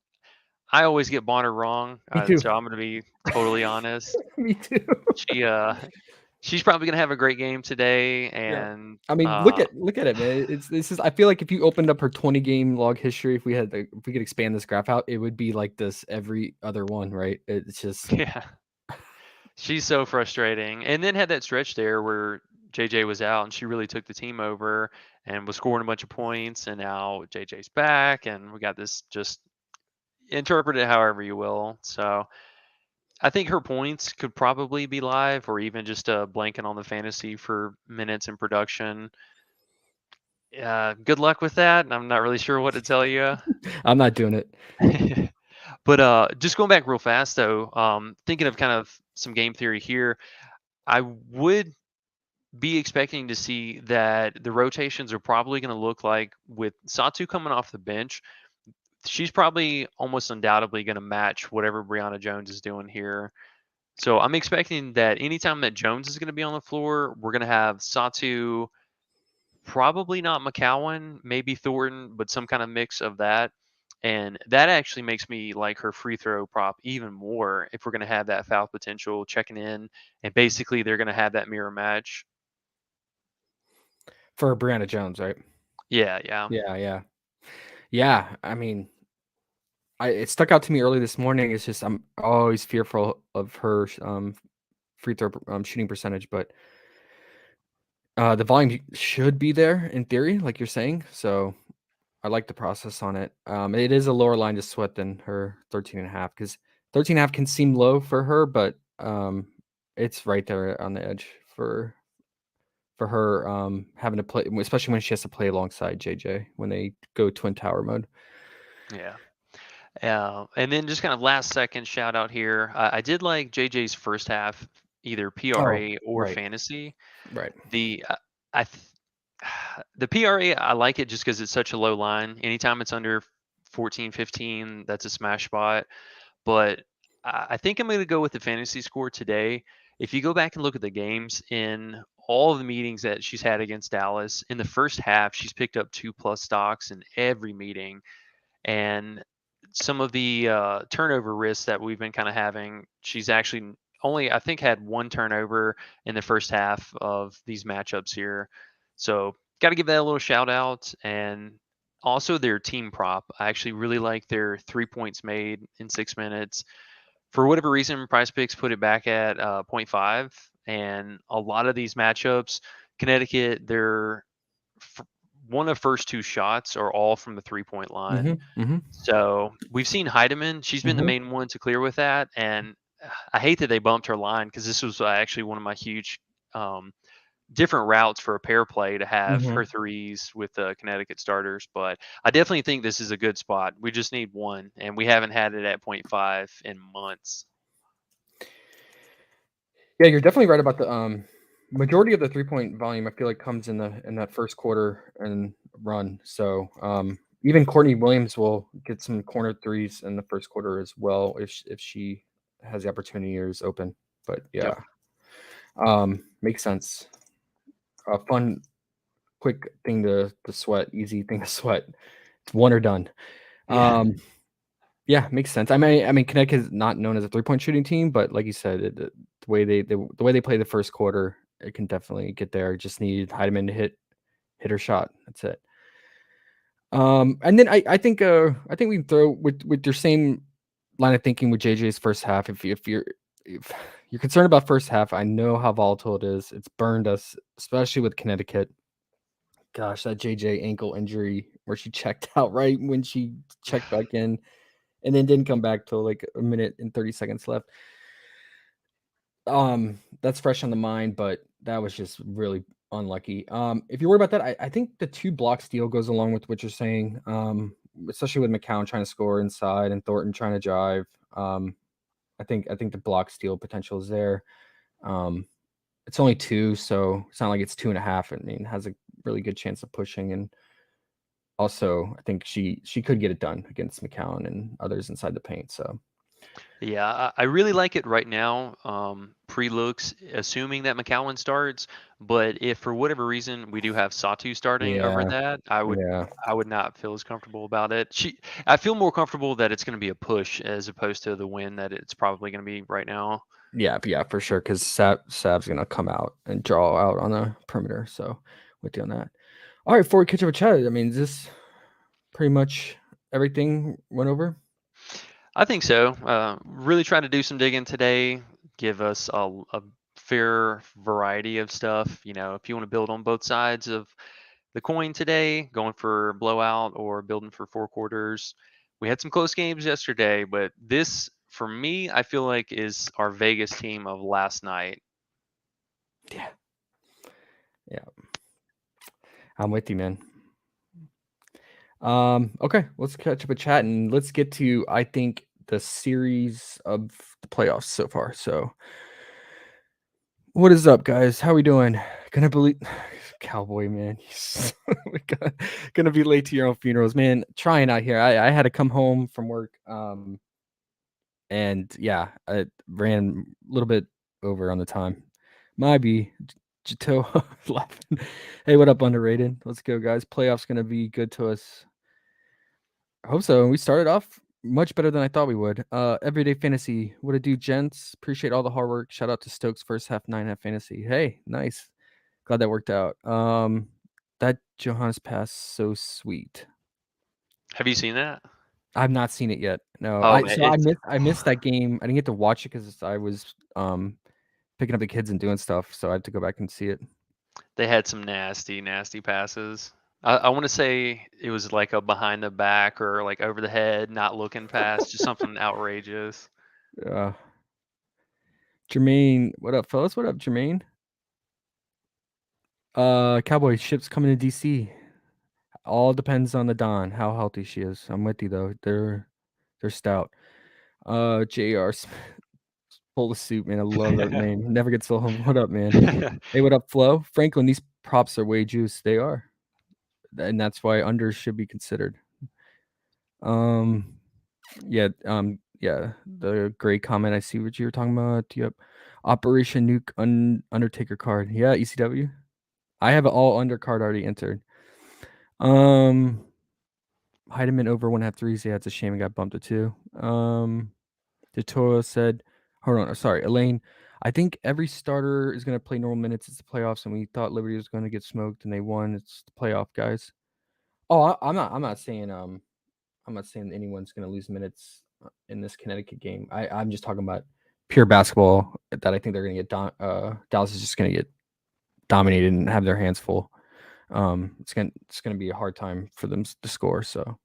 I always get Bonner wrong, Me too. so I'm going to be totally honest. Me too. She she's probably going to have a great game today, Yeah. and I mean, look at it, man. This is I feel like if you opened up her 20 game log history, if we could expand this graph out, it would be like this every other one, right? It's just yeah, she's so frustrating. And then had that stretch there where JJ was out, and she really took the team over and was scoring a bunch of points. And now JJ's back, and we got this just interpret it however you will. So I think her points could probably be live or even just a blanket on the fantasy for minutes in production. Good luck with that. I'm not really sure what to tell you. I'm not doing it. But just going back real fast though, thinking of kind of some game theory here, I would be expecting to see that the rotations are probably going to look like with Satu coming off the bench. She's probably almost undoubtedly going to match whatever Brianna Jones is doing here. So I'm expecting that anytime that Jones is going to be on the floor, we're going to have Satu, probably not McCowan, maybe Thornton, but some kind of mix of that. And that actually makes me like her free throw prop even more if we're going to have that foul potential checking in. And basically, they're going to have that mirror match. For Brianna Jones, right? Yeah, yeah. Yeah, yeah. Yeah, I mean, it stuck out to me early this morning. It's just I'm always fearful of her free throw shooting percentage, but the volume should be there in theory, like you're saying. So I like the process on it. It is a lower line to sweat than her 13.5 because 13.5 can seem low for her, but it's right there on the edge for her having to play, especially when she has to play alongside JJ when they go twin tower mode. Yeah. And then just kind of last second shout out here. I did like JJ's first half, either Oh, PRA or right, fantasy. right. The I th- the PRA, I like it just because it's such a low line. Anytime it's under 14, 15, that's a smash spot. But I think I'm going to go with the fantasy score today. If you go back and look at the games in all of the meetings that she's had against Dallas, in the first half, she's picked up 2+ stocks in every meeting. And some of the turnover risks that we've been kind of having, she's actually only, I think, had one turnover in the first half of these matchups here. So got to give that a little shout out. And also their team prop. I actually really like their 3 points made in 6 minutes. For whatever reason, PrizePicks put it back at 0.5. And a lot of these matchups, Connecticut, their one of first two shots are all from the 3 point line. Mm-hmm, mm-hmm, So we've seen Heidemann. She's been the mm-hmm. main one to clear with that. And I hate that they bumped her line because this was actually one of my huge different routes for a pair play to have Mhm. her threes with the Connecticut starters. But I definitely think this is a good spot. We just need one, and we haven't had it at .5 in months. Yeah, you're definitely right about the majority of the 3-point volume. I feel like comes in that first quarter and run. So even Courtney Williams will get some corner threes in the first quarter as well if she has the opportunity or is open. But yeah, Yep. makes sense. A fun, quick thing to sweat, easy thing to sweat. It's one or done. Yeah. Yeah, makes sense. I mean, Connecticut is not known as a 3-point shooting team, but like you said, the way the way they play the first quarter, it can definitely get there. Just need Heidemann to hit her shot. That's it. And then I think we can throw with your same line of thinking with JJ's first half. If you're concerned about first half, I know how volatile it is. It's burned us, especially with Connecticut. Gosh, that JJ ankle injury where she checked out right when she checked back in and then didn't come back till like a minute and 30 seconds left. That's fresh on the mind, but that was just really unlucky. If you're worried about that, I think the 2 block steal goes along with what you're saying. Especially with McCown trying to score inside and Thornton trying to drive. I think the block steal potential is there. Um, it's only 2, so it's not like it's 2.5. I mean, has a really good chance of pushing, and also I think she could get it done against McCown and others inside the paint. So Yeah, I really like it right now. Pre-looks, assuming that McCowan starts, but if for whatever reason we do have Satu starting over yeah, that, yeah. I would not feel as comfortable about it. I feel more comfortable that it's going to be a push as opposed to the win that it's probably going to be right now. Yeah, for sure. Because Sav's gonna come out and draw out on the perimeter. So with you on that. All right, before we catch up with Chad, I mean, is this pretty much everything went over? I think so. Really trying to do some digging today, give us a fair variety of stuff. You know, if you want to build on both sides of the coin today, going for blowout or building for 4 quarters. We had some close games yesterday, but this, for me, I feel like is our Vegas team of last night. Yeah, yeah. I'm with you, man. Okay, let's catch up with chat and let's get to I think the series of the playoffs so far. So what is up, guys? How we doing? Gonna believe Cowboy man. We gonna be late to your own funerals, man. Trying out here. I had to come home from work. And yeah, I ran a little bit over on the time. Might be Jato laughing. Hey, what up, underrated? Let's go, guys. Playoffs gonna be good to us. I hope so. We started off much better than I thought we would. Everyday fantasy. What it do, gents? Appreciate all the hard work. Shout out to Stokes first half 9.5 fantasy. Hey, nice. Glad that worked out. That Johannes pass so sweet. Have you seen that? I've not seen it yet. No, Oh I man, so it's I missed that game. I didn't get to watch it because I was picking up the kids and doing stuff, so I had to go back and see it. they had some nasty, nasty passes. I want to say it was like a behind the back or like over the head, not looking pass, just something outrageous. Uh, Jermaine, what up, fellas? What up, Jermaine? Cowboy ships coming to DC. All depends on the Don, how healthy she is. I'm with you though. They're stout. JR full of soup, man. I love that name. Never gets old. What up, man? Hey, what up, Flo? Franklin, these props are way juice. They are. And that's why unders should be considered. Yeah, the great comment. I see what you were talking about. Yep. Operation Nuke Undertaker card. Yeah, ECW. I have an all under card already entered. Heidemann over 1.5 threes. Yeah, it's a shame I got bumped to 2. Totoro said, hold on, sorry, Elaine. I think every starter is gonna play normal minutes. It's the playoffs, and we thought Liberty was gonna get smoked, and they won. It's the playoff, guys. Oh, I'm not saying anyone's gonna lose minutes in this Connecticut game. I'm just talking about pure basketball. That I think they're gonna get. Dallas is just gonna get dominated and have their hands full. It's gonna be a hard time for them to score. So,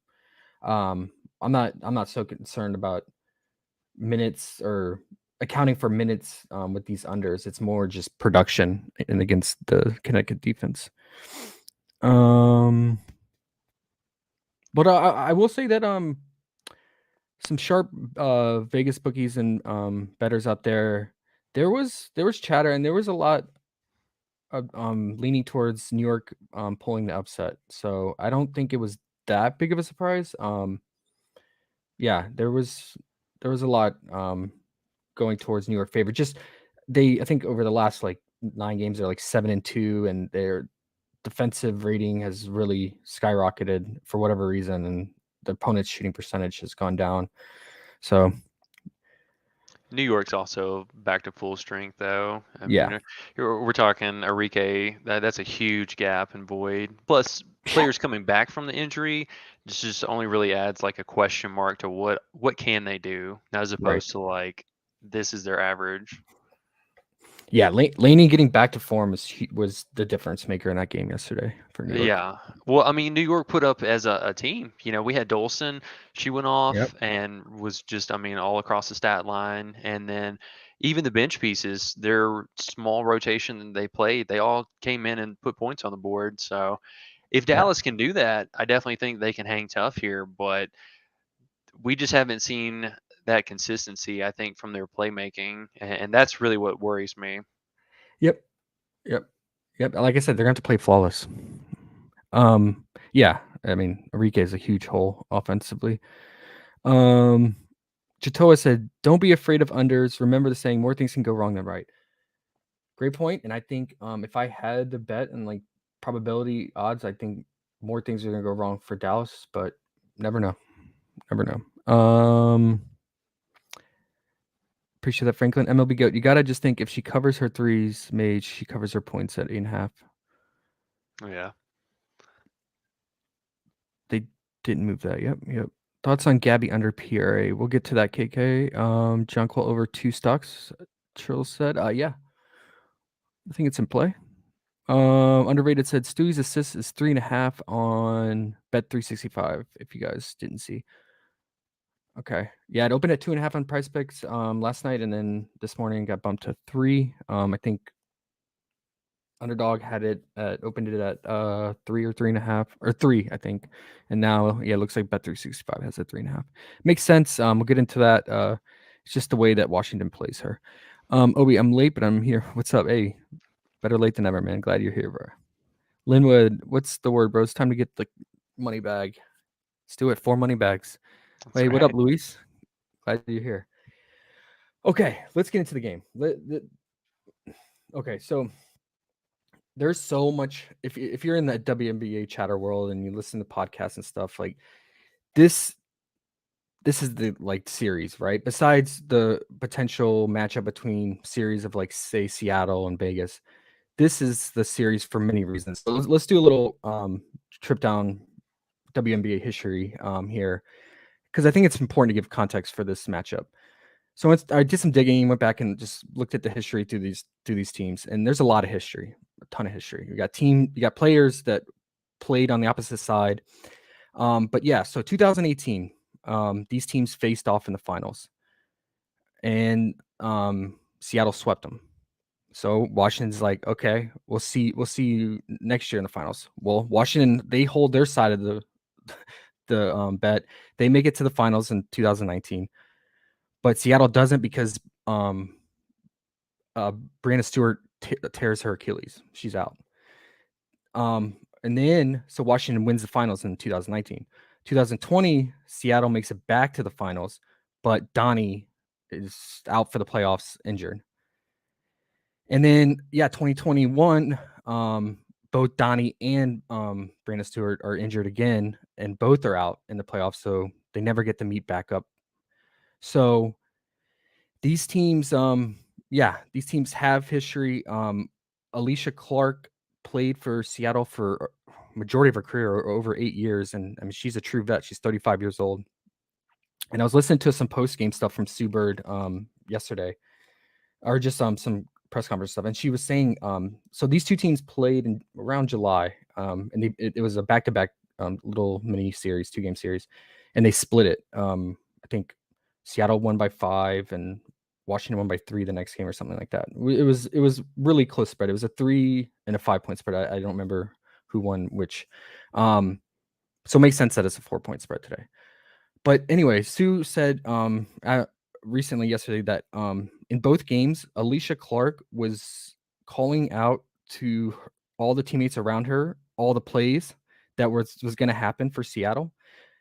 I'm not so concerned about minutes or accounting for minutes with these unders. It's more just production and against the Connecticut defense. But I will say that some sharp Vegas bookies and bettors out there. There was chatter and there was a lot of leaning towards New York pulling the upset. So I don't think it was that big of a surprise. Yeah, there was a lot going towards New York favor. Just I think over the last like 9 games they're like 7-2 and their defensive rating has really skyrocketed for whatever reason, and the opponent's shooting percentage has gone down. So New York's also back to full strength, though. I yeah, mean, we're talking Enrique. That's a huge gap and void. Plus, players coming back from the injury just only really adds like a question mark to what can they do, as right. opposed to like this is their average. Yeah, Laney getting back to form was the difference maker in that game yesterday for New York. Yeah. Well, I mean, New York put up as a team. We had Dolson. She went Yep. off and was just, I mean, all across the stat line. And then even the bench pieces, their small rotation they played, they all came in and put points on the board. So if Yeah. Dallas can do that, I definitely think they can hang tough here. But we just haven't seen that consistency, I think, from their playmaking. And that's really what worries me. Yep. Yep. Yep. Like I said, they're going to have to play flawless. Yeah. I mean, Enrique is a huge hole offensively. Chatoa said, "Don't be afraid of unders. Remember the saying, more things can go wrong than right." Great point. And I think if I had the bet and like probability odds, I think more things are going to go wrong for Dallas, but never know. Never know. Appreciate that, Franklin. MLB Goat. You got to just think if she covers her threes, she covers her points at 8.5. Yeah. They didn't move that. Yep. Thoughts on Gabby under PRA? We'll get to that, KK. Jonquil over 2 stocks. Trill said, yeah. I think it's in play. Underrated said Stewie's assist is 3.5 on Bet365. If you guys didn't see, okay, yeah, it opened at 2.5 on PrizePicks last night, and then this morning got bumped to 3. I think Underdog had it opened it at 3 or 3.5 or 3, I think, and now it looks like Bet365 has it 3.5. Makes sense. We'll get into that. It's just the way that Washington plays her. Obi, I'm late, but I'm here. What's up? Hey, better late than ever, man. Glad you're here, bro. Linwood, what's the word, bro? It's time to get the money bag. Let's do it. 4 money bags. That's Hey, right. what up, Luis? Glad you're here. Okay, let's get into the game. Okay, so there's so much. If you're in the WNBA chatter world and you listen to podcasts and stuff, like this is the like series, right? Besides the potential matchup between series of like say Seattle and Vegas, this is the series for many reasons. So let's do a little trip down WNBA history here, because I think it's important to give context for this matchup. So I did some digging, went back and just looked at the history through these teams, and there's a lot of history, a ton of history. You got players that played on the opposite side. But yeah, so 2018, these teams faced off in the finals, and Seattle swept them. So Washington's like, okay, we'll see you next year in the finals. Well, Washington, they hold their side of the bet. They make it to the finals in 2019, but Seattle doesn't because Brianna Stewart tears her Achilles. She's out. And then so Washington wins the finals in 2019. 2020, Seattle makes it back to the finals, but Donnie is out for the playoffs injured. And then, 2021, both Donnie and Brianna Stewart are injured again, and both are out in the playoffs, so they never get to meet back up. So these teams, these teams have history. Alicia Clark played for Seattle for majority of her career, over 8 years, and I mean she's a true vet. She's 35 years old. And I was listening to some post-game stuff from Sue Bird yesterday, or just some press conference stuff, and she was saying so these two teams played in around July, and it was a back-to-back little mini series, 2-game series, and they split it. I think Seattle won by 5 and Washington won by 3 the next game or something like that. It was really close spread. It was a 3 and a 5-point spread. I don't remember who won which. So it makes sense that it's a 4-point spread today. But anyway, Sue said recently yesterday that in both games, Alicia Clark was calling out to all the teammates around her, all the plays that was going to happen for Seattle,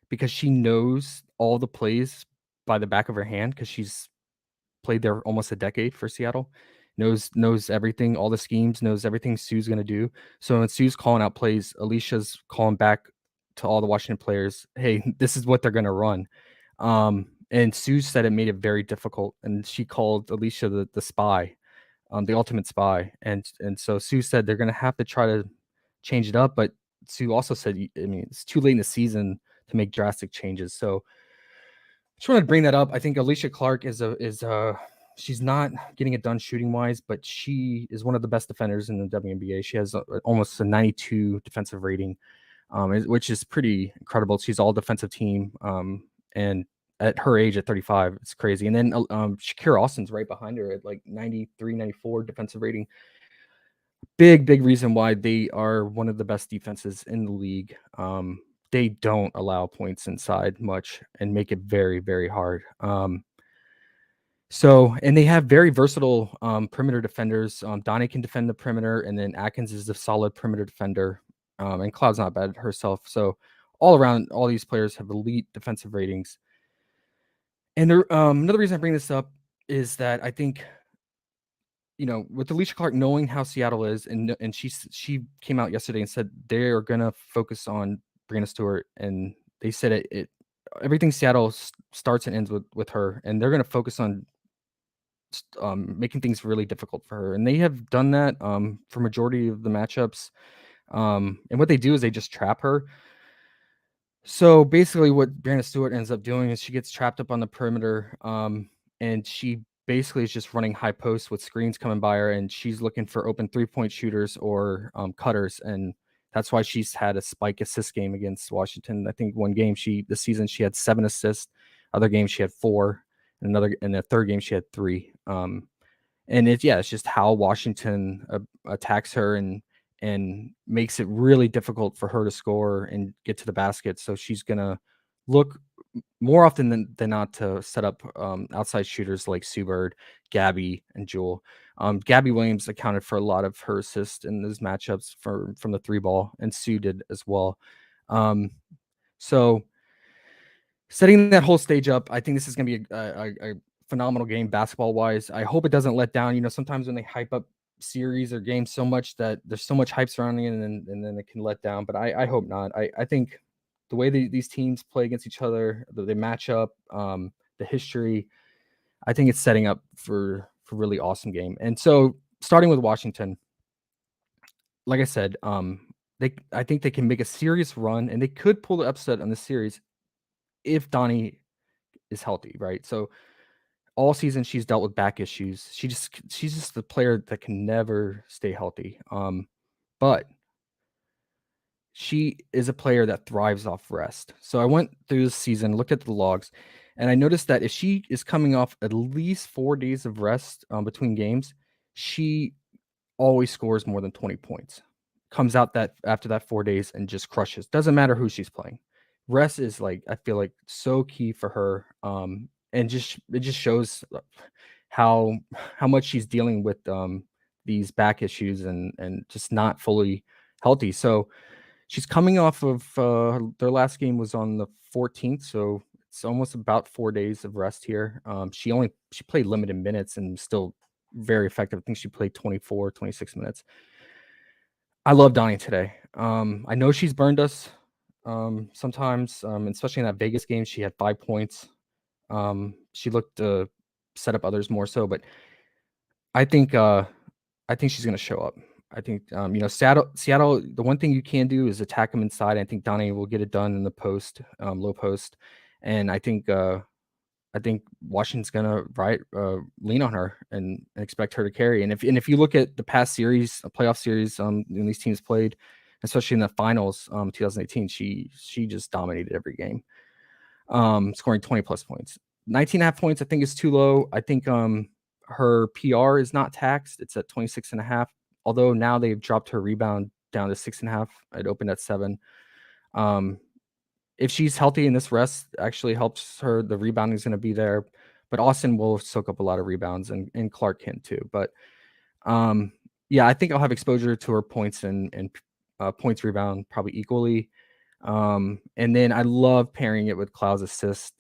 because she knows all the plays by the back of her hand, because she's played there almost a decade for Seattle, knows everything, all the schemes, knows everything Sue's going to do. So when Sue's calling out plays, Alicia's calling back to all the Washington players, hey, this is what they're going to run. And Sue said it made it very difficult, and she called Alicia the spy, the ultimate spy. And so Sue said they're going to have to try to change it up, but Sue also said, I mean, it's too late in the season to make drastic changes. So just wanted to bring that up. I think Alicia Clark is she's not getting it done shooting wise, but she is one of the best defenders in the WNBA. She has almost a 92 defensive rating, which is pretty incredible. She's all defensive team, and at her age, at 35, it's crazy. And then Shakira Austin's right behind her at like 93, 94 defensive rating. Big reason why they are one of the best defenses in the league. They don't allow points inside much and make it very, very hard. So, and they have very versatile perimeter defenders. Donnie can defend the perimeter, and then Atkins is a solid perimeter defender. And Cloud's not bad herself. So all around, all these players have elite defensive ratings. And another reason I bring this up is that I think, you know, with Alicia Clark knowing how Seattle is, and she came out yesterday and said they are going to focus on Brianna Stewart, and they said everything Seattle starts and ends with her, and they're going to focus on making things really difficult for her, and they have done that for majority of the matchups. And what they do is they just trap her. So basically, what Brianna Stewart ends up doing is she gets trapped up on the perimeter, and she basically is just running high posts with screens coming by her, and she's looking for open 3-point shooters or cutters, and that's why she's had a spike assist game against Washington. I think one game this season she had 7 assists, other game she had 4, and the third game she had 3. And it's just how Washington attacks her and makes it really difficult for her to score and get to the basket. So she's gonna look more often than not to set up outside shooters like Sue Bird, Gabby, and Jewel. Gabby Williams accounted for a lot of her assists in those matchups from the 3-ball, and Sue did as well. So setting that whole stage up, I think this is going to be a phenomenal game basketball wise. I hope it doesn't let down. You know, sometimes when they hype up series or games so much that there's so much hype surrounding it, and then it can let down. But I hope not. I think the way these teams play against each other, they match up, the history, I think it's setting up for a really awesome game. And so starting with Washington, like I said, I think they can make a serious run, and they could pull the upset on this series if Donnie is healthy, right? So all season she's dealt with back issues. She's just the player that can never stay healthy. But she is a player that thrives off rest. So I went through this season, looked at the logs, and I noticed that if she is coming off at least 4 days of rest between games, she always scores more than 20 points. Comes out that after that 4 days and just crushes. Doesn't matter who she's playing. Rest is I feel like so key for her. And it just shows how much she's dealing with these back issues and just not fully healthy. So she's coming off of their last game was on the 14th, so it's almost about 4 days of rest here. She played limited minutes and still very effective. I think she played 24, 26 minutes. I love Donnie today. I know she's burned us sometimes, especially in that Vegas game. She had 5 points. She looked to set up others more so, but I think she's going to show up. I think Seattle. The one thing you can do is attack them inside. I think Donnie will get it done in the post, low post, and I think Washington's gonna lean on her and expect her to carry. And if you look at the past series, a playoff series, when these teams played, especially in the finals, 2018, she just dominated every game, scoring 20 plus points. 19.5 points, I think, is too low. I think her PR is not taxed. It's at 26.5. Although now they've dropped her rebound down to 6.5. It opened at 7. If she's healthy and this rest actually helps her, the rebounding is going to be there. But Austin will soak up a lot of rebounds, and Clark can too. But yeah, I think I'll have exposure to her points and points rebound probably equally. And then I love pairing it with Cloud's assist.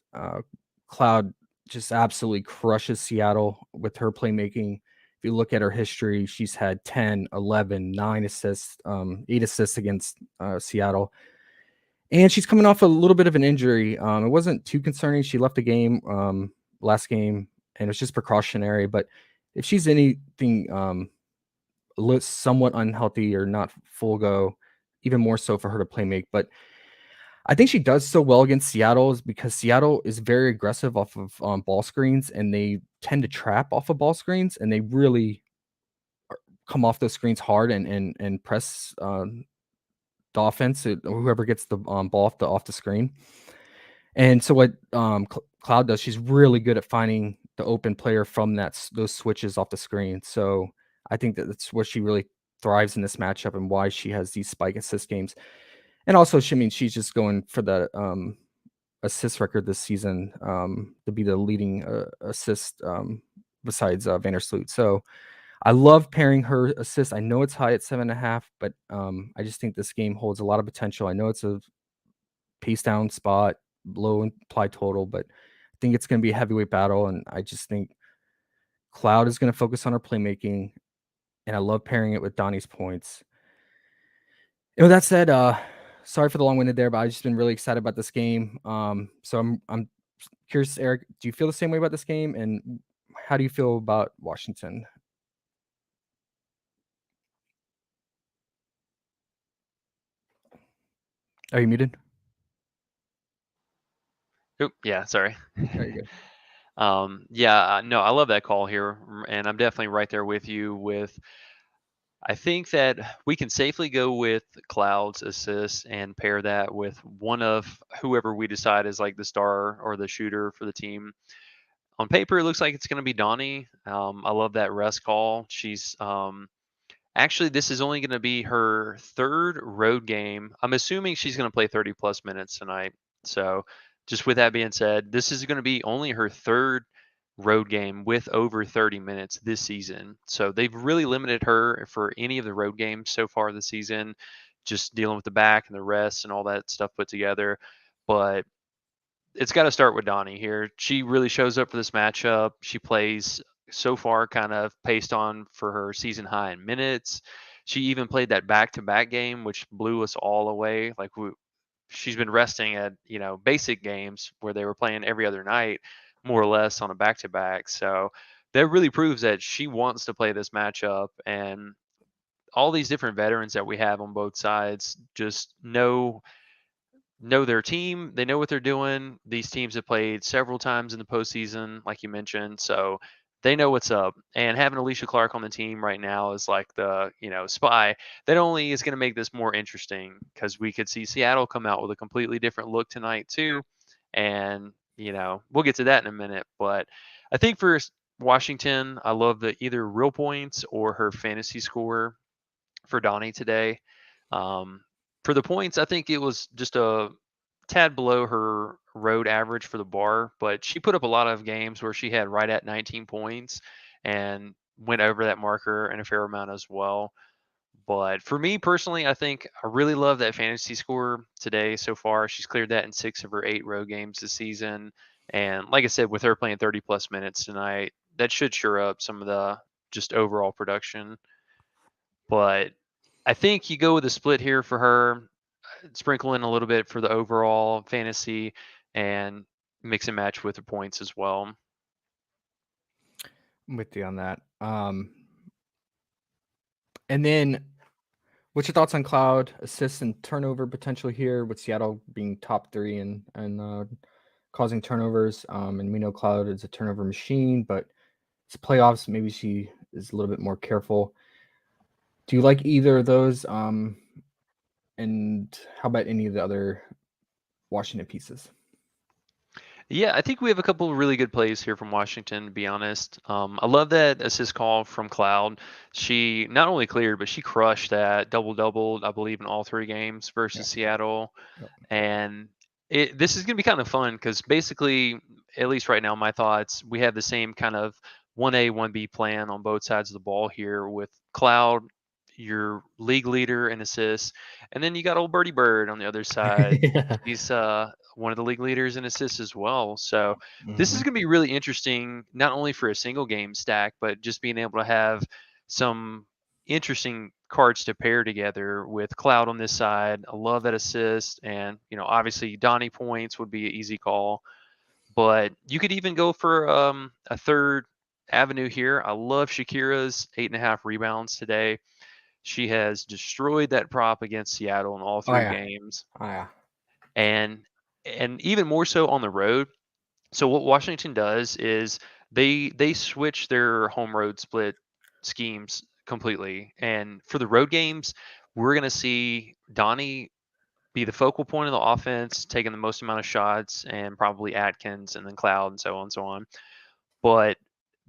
Cloud just absolutely crushes Seattle with her playmaking. If you look at her history, she's had 10, 11, 9 assists, 8 assists against Seattle. And she's coming off a little bit of an injury. It wasn't too concerning. She left the game last game, and it was just precautionary. But if she's anything somewhat unhealthy or not full go, even more so for her to play make. But I think she does so well against Seattle is because Seattle is very aggressive off of ball screens, and they tend to trap off of ball screens, and they really come off those screens hard and press the offense, whoever gets the ball off the screen. And so what Cloud does, she's really good at finding the open player from those switches off the screen. So I think that's where she really thrives in this matchup and why she has these spike assist games. And also, she's just going for the assist record this season to be the leading assist besides Vandersloot. So I love pairing her assist. I know it's high at 7.5, but I just think this game holds a lot of potential. I know it's a pace down spot, low implied total, but I think it's going to be a heavyweight battle. And I just think Cloud is going to focus on her playmaking, and I love pairing it with Donnie's points. And with that said, sorry for the long-winded there, but I've just been really excited about this game. So I'm curious, Eric, do you feel the same way about this game? And how do you feel about Washington? Are you muted? Oop, yeah, sorry. There you Yeah, no, I love that call here, and I'm definitely right there with you. I think that we can safely go with Cloud's assist and pair that with one of whoever we decide is like the star or the shooter for the team. On paper, it looks like it's going to be Donnie. I love that rest call. She's actually, this is only going to be her third road game. I'm assuming she's going to play 30 plus minutes tonight. So, just with that being said, this is going to be only her third road game with over 30 minutes this season. So, they've really limited her for any of the road games so far this season, just dealing with the back and the rest and all that stuff put together. But it's got to start with Donnie here. She really shows up for this matchup. She plays so far kind of paced on for her season high in minutes. She even played that back-to-back game, which blew us all away. She's been resting at basic games where they were playing every other night, more or less on a back-to-back. So that really proves that she wants to play this matchup, and all these different veterans that we have on both sides just know their team. They know what they're doing. These teams have played several times in the postseason, like you mentioned, so they know what's up. And having Alicia Clark on the team right now is like the spy. That only is going to make this more interesting because we could see Seattle come out with a completely different look tonight too. And we'll get to that in a minute. But I think for Washington, I love the either real points or her fantasy score for Donnie today. Um, for the points, I think it was just a tad below her road average for the bar, but she put up a lot of games where she had right at 19 points and went over that marker and a fair amount as well. But for me personally, I think I really love that fantasy score today so far. She's cleared that in 6 of her 8 road games this season. And like I said, with her playing 30 plus minutes tonight, that should sure up some of the just overall production. But I think you go with a split here for her, sprinkle in a little bit for the overall fantasy, and mix and match with the points as well. I'm with you on that. And then, what's your thoughts on Cloud assists and turnover potential here, with Seattle being top 3 and causing turnovers? And we know Cloud is a turnover machine, but it's playoffs. Maybe she is a little bit more careful. Do you like either of those? And how about any of the other Washington pieces? Yeah, I think we have a couple of really good plays here from Washington, to be honest. I love that assist call from Cloud. She not only cleared, but she crushed that double double, I believe, in all three games Yeah. versus Seattle. Yep. And this is going to be kind of fun because basically, at least right now, my thoughts, we have the same kind of 1A, 1B plan on both sides of the ball here with Cloud, your league leader in assists, and then you got old Birdie Bird on the other side. Yeah. He's one of the league leaders in assists as well. So this is Mhm. going to be really interesting, not only for a single game stack, but just being able to have some interesting cards to pair together with Cloud on this side. I love that assist, and obviously Donnie points would be an easy call, but you could even go for a third avenue here. I love Shakira's 8.5 rebounds today. She has destroyed that prop against Seattle in all Oh three yeah. games, Oh yeah. and even more so on the road. So what Washington does is they switch their home road split schemes completely. And for the road games, we're going to see Donnie be the focal point of the offense, taking the most amount of shots, and probably Atkins and then Cloud and so on and so on. But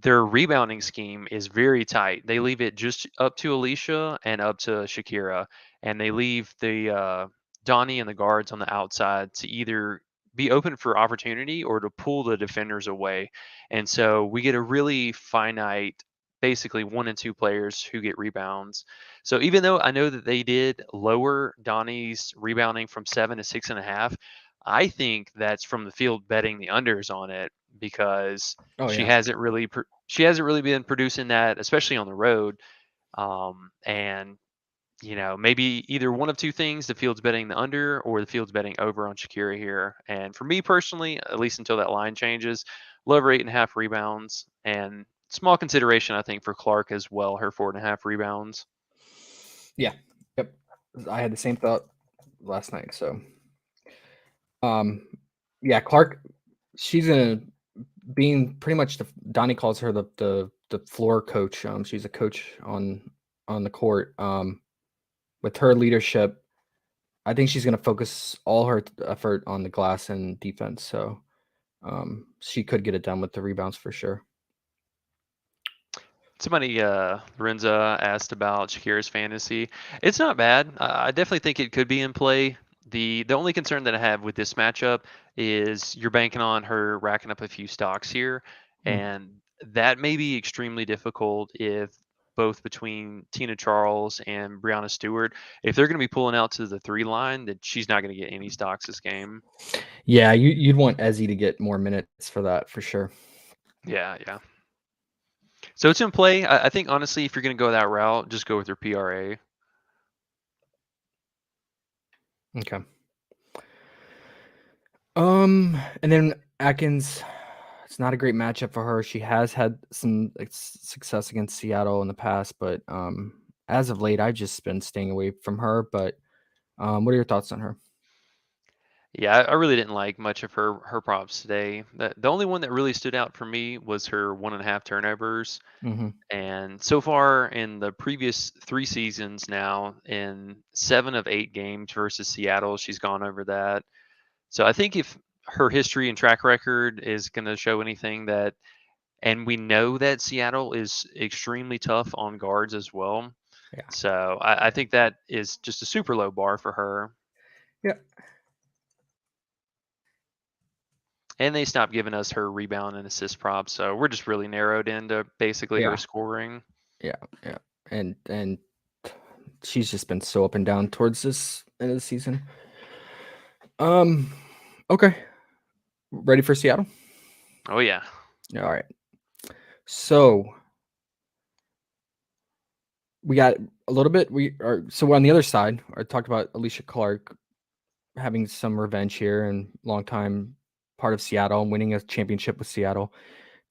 their rebounding scheme is very tight. They leave it just up to Alicia and up to Shakira, and they leave the Donnie and the guards on the outside to either be open for opportunity or to pull the defenders away. And so we get a really finite, basically 1 and 2 players who get rebounds. So even though I know that they did lower Donnie's rebounding from 7 to 6.5, I think that's from the field betting the unders on it because Oh she yeah. hasn't really she hasn't really been producing that, especially on the road. And maybe either one of two things: the field's betting the under, or the field's betting over on Shakira here. And for me personally, at least until that line changes, love her 8.5 rebounds, and small consideration I think for Clark as well, her 4.5 rebounds. Yeah. Yep. I had the same thought last night. So, um, yeah, Clark, she's a being pretty much Donnie calls her the floor coach. She's a coach on the court. With her leadership, I think she's going to focus all her effort on the glass and defense. So, she could get it done with the rebounds for sure. Somebody, Lorenza asked about Shakira's fantasy. It's not bad. I definitely think it could be in play. The only concern that I have with this matchup is you're banking on her racking up a few stocks here, Mm. and that may be extremely difficult if both between Tina Charles and Brianna Stewart, if they're going to be pulling out to the 3 line, that she's not going to get any stocks this game. Yeah, you'd want Ezzy to get more minutes for that for sure. Yeah, yeah. So it's in play. I think honestly, if you're going to go that route, just go with your PRA. Okay. And then Atkins, it's not a great matchup for her. She has had some success against Seattle in the past, but as of late, I've just been staying away from her. But what are your thoughts on her? Yeah, I really didn't like much of her props today. The only one that really stood out for me was her 1.5 turnovers. Mm-hmm. And so far in the previous 3 seasons now, in 7 of 8 games versus Seattle, she's gone over that. So I think if her history and track record is going to show anything that, and we know that Seattle is extremely tough on guards as well. Yeah. So I think that is just a super low bar for her. Yeah. And they stopped giving us her rebound and assist props, so we're just really narrowed into basically her Yeah. scoring. Yeah. Yeah. And she's just been so up and down towards this end of the season. Okay. Ready for Seattle? Oh yeah. All right. So we got a little bit. So we're on the other side. I talked about Alicia Clark having some revenge here and long time part of Seattle and winning a championship with Seattle.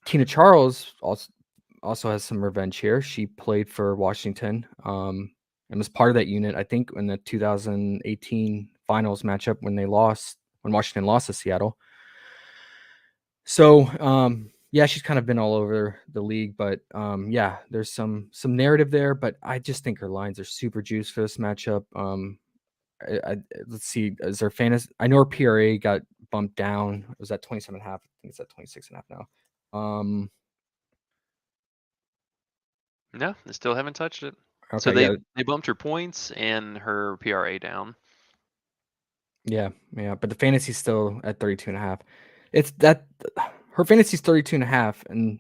Tina Charles also has some revenge here. She played for Washington and was part of that unit, I think, in the 2018 finals matchup when Washington lost to Seattle. So yeah, she's kind of been all over the league, but yeah, there's some narrative there, but I just think her lines are super juiced for this matchup. let's see, is there fantasy? I know her PRA got bumped down. It was at 27 and a half. I think it's at 26 and a half now. No, they still haven't touched it. So Okay, yeah, they bumped her points and her PRA down. yeah, yeah. But the fantasy's still at 32 and a half. It's that her fantasy's 32 and a half, and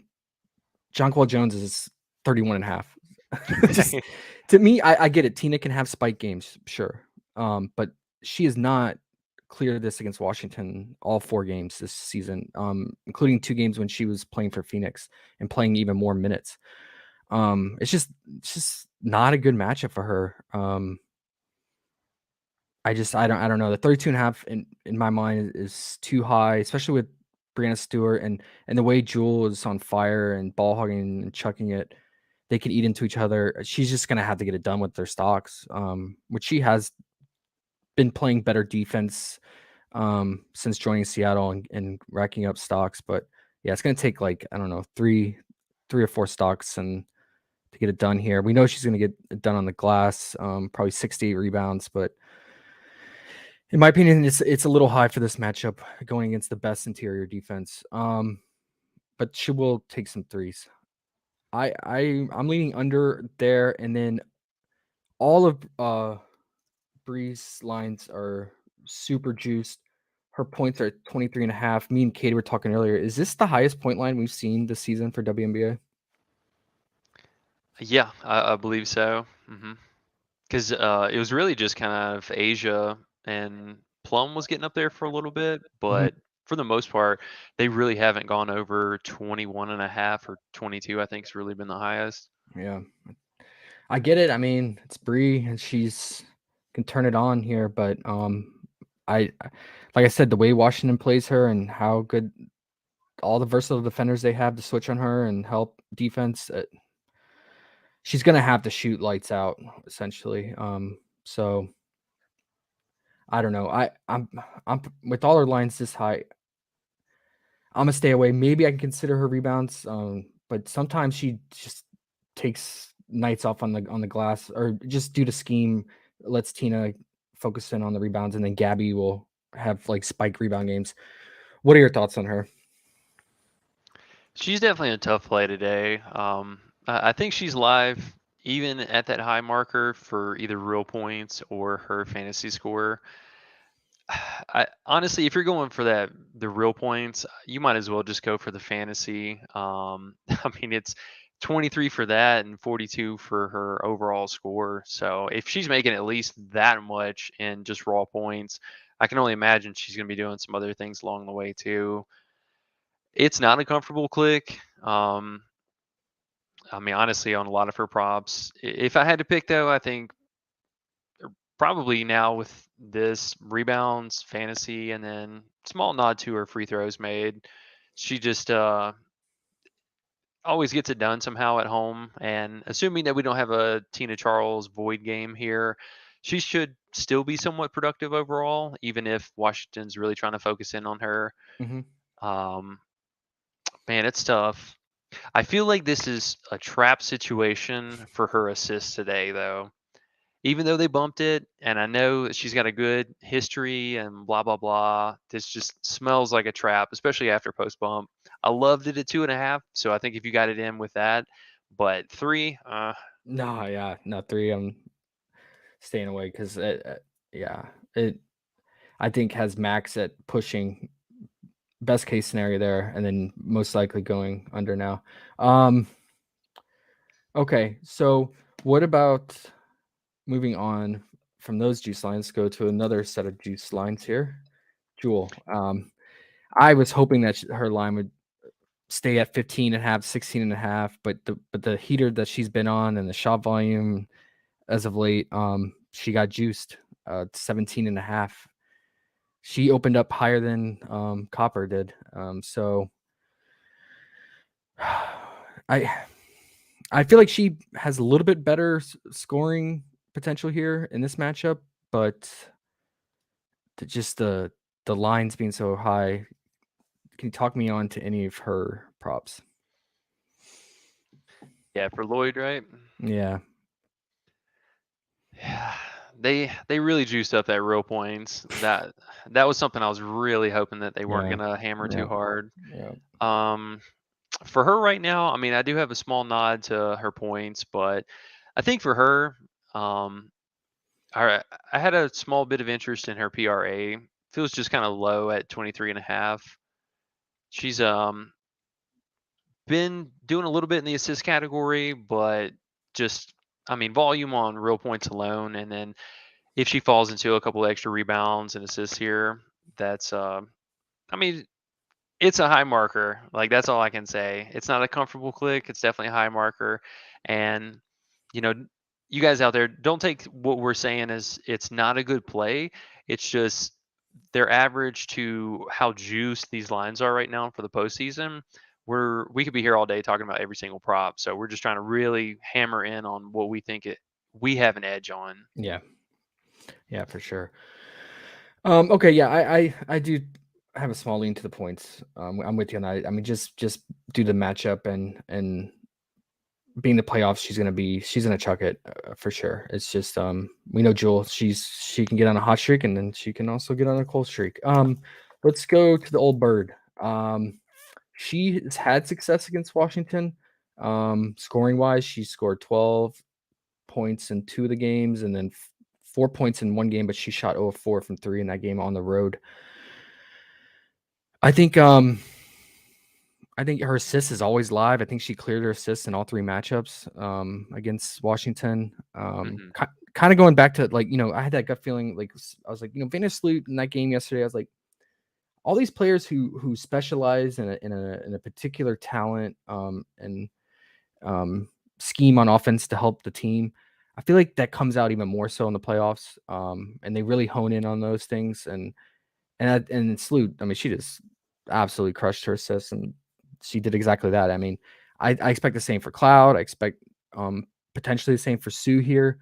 Jonquil Jones is 31 and a half. Just to me, I get it. Tina can have spike games, sure. But she has not cleared this against Washington all 4 games this season, including 2 games when she was playing for Phoenix and playing even more minutes. It's just not a good matchup for her. I don't know. The 32 and a half in my mind is too high, especially with Brianna Stewart and the way Jewel is on fire and ball hogging and chucking it. They could eat into each other. She's just gonna have to get it done with their stocks, which she has been playing better defense since joining Seattle and racking up stocks. But yeah, it's gonna take like I don't know 3 or 4 stocks and to get it done here. We know she's gonna get it done on the glass, probably 68 rebounds, but in my opinion, it's a little high for this matchup going against the best interior defense. But she will take some threes. I'm leaning under there, and then all of Bree's lines are super juiced. Her points are 23 and a half. Me and Katie were talking earlier. Is this the highest point line we've seen this season for WNBA? Yeah, I believe so. Because it was really just kind of Asia and Plum was getting up there for a little bit, Mhm. but for the most part, they really haven't gone over 21 and a half or 22, I think has really been the highest. Yeah, I get it. I mean, it's Bree, and she's can turn it on here, but like I said, the way Washington plays her and how good all the versatile defenders they have to switch on her and help defense, she's gonna have to shoot lights out essentially. So I don't know. I'm with all her lines this high. I'm gonna stay away. Maybe I can consider her rebounds, but sometimes she just takes nights off on the glass, or just due to scheme, lets Tina focus in on the rebounds, and then Gabby will have like spike rebound games. What are your thoughts on her? She's definitely a tough play today. I think she's live even at that high marker for either real points or her fantasy score. I honestly, if you're going for the real points, you might as well just go for the fantasy. I mean, it's 23 for that and 42 for her overall score. So if she's making at least that much in just raw points, I can only imagine she's going to be doing some other things along the way too. It's not a comfortable click. I mean, honestly, on a lot of her props, if I had to pick though, I think probably now with this rebounds, fantasy, and then small nod to her free throws made. She just always gets it done somehow at home. And assuming that we don't have a Tina Charles void game here, she should still be somewhat productive overall, even if Washington's really trying to focus in on her. Mm-hmm. Um, Man, it's tough. I feel like this is a trap situation for her assist today, though. Even though they bumped it, and I know that she's got a good history and blah blah blah, this just smells like a trap, especially after post bump. I loved it at 2.5, so I think if you got it in with that, but three, No, yeah, not 3. I'm staying away because yeah, it I think has Max at pushing best case scenario there, and then most likely going under now. Um, okay, so what about moving on from those juice lines? Go to another set of juice lines here. Jewel. I was hoping that her line would stay at 15 and a half, 16 and a half, but the heater that she's been on and the shot volume as of late, she got juiced 17 and a half. She opened up higher than Copper did. So I I feel like she has a little bit better scoring potential here in this matchup, but just the lines being so high. Can you talk me on to any of her props? yeah, for Lloyd, right? Yeah. Yeah, they really juiced up that real points. That was something I was really hoping that they weren't Yeah. gonna hammer Yeah. too hard. Yeah. Um, for her right now, I mean, I do have a small nod to her points, but I think for her, um, I had a small bit of interest in her PRA. Feels just kind of low at 23.5. She's been doing a little bit in the assist category, but just I mean volume on real points alone, and then if she falls into a couple extra rebounds and assists here, that's I mean it's a high marker. Like that's all I can say. It's not a comfortable click. It's definitely a high marker, and you know, you guys out there don't take what we're saying as it's not a good play. It's just their average to how juiced these lines are right now for the postseason. We could be here all day talking about every single prop. So we're just trying to really hammer in on what we think we have an edge on. Yeah. Yeah, for sure. Okay, yeah, I do have a small lean to the points. I'm with you on that. I mean, just do the matchup and being the playoffs, she's gonna chuck it for sure. It's just we know Jewel, she can get on a hot streak and then she can also get on a cold streak. Let's go to the old bird. She has had success against Washington. Scoring wise, she scored 12 points in 2 of the games and then 4 points in 1 game, but she shot 0 of 4 from 3 in that game on the road. I think her assist is always live. I think she cleared her assists in all 3 matchups against Washington. Hmm. Kind of going back to like, I had that gut feeling like I was like, Vandersloot in that game yesterday, I was like, all these players who specialize in a particular talent and scheme on offense to help the team. I feel like that comes out even more so in the playoffs, and they really hone in on those things. And Sloot, I mean, she just absolutely crushed her assists, and she did exactly that. I mean, I expect the same for Cloud. I expect potentially the same for Sue here.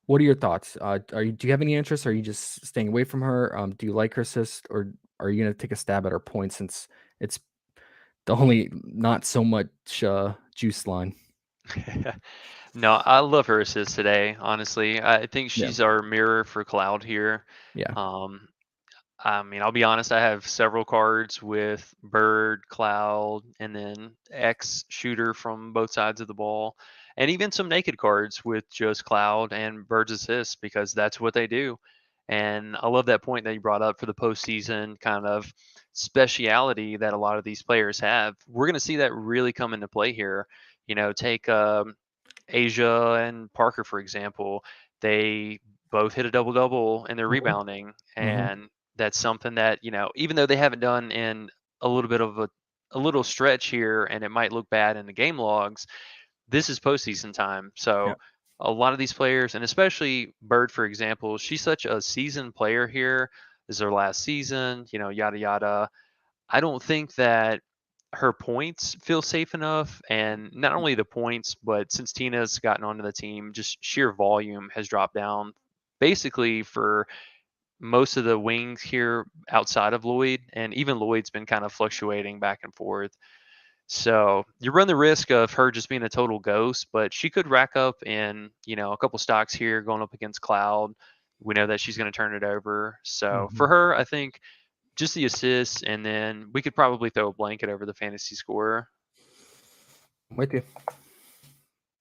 What are your thoughts? Do you have any interest? Or are you just staying away from her? Do you like her assist, or are you going to take a stab at her points since it's the only not so much juice line? No, I love her assist today. Honestly, I think Yeah, she's our mirror for Cloud here. yeah. Um, I mean, I'll be honest, I have several cards with Bird, Cloud, and then X shooter from both sides of the ball, and even some naked cards with just Cloud and Bird's assist because that's what they do. And I love that point that you brought up for the postseason kind of speciality that a lot of these players have. We're going to see that really come into play here. Take Asia and Parker, for example. They both hit a double double in their Mhm, rebounding. mhm. And that's something that, even though they haven't done in a little bit of a little stretch here and it might look bad in the game logs, this is postseason time. Yeah. So a lot of these players, and especially Bird, for example, she's such a seasoned player here. This is her last season, yada yada. I don't think that her points feel safe enough. And not only the points, but since Tina's gotten onto the team, just sheer volume has dropped down basically for most of the wings here outside of Lloyd. And even Lloyd's been kind of fluctuating back and forth. So you run the risk of her just being a total ghost, but she could rack up in, a couple stocks here going up against Cloud. We know that she's going to turn it over. So for Mhm. her, I think just the assists, and then we could probably throw a blanket over the fantasy score. I'm with you.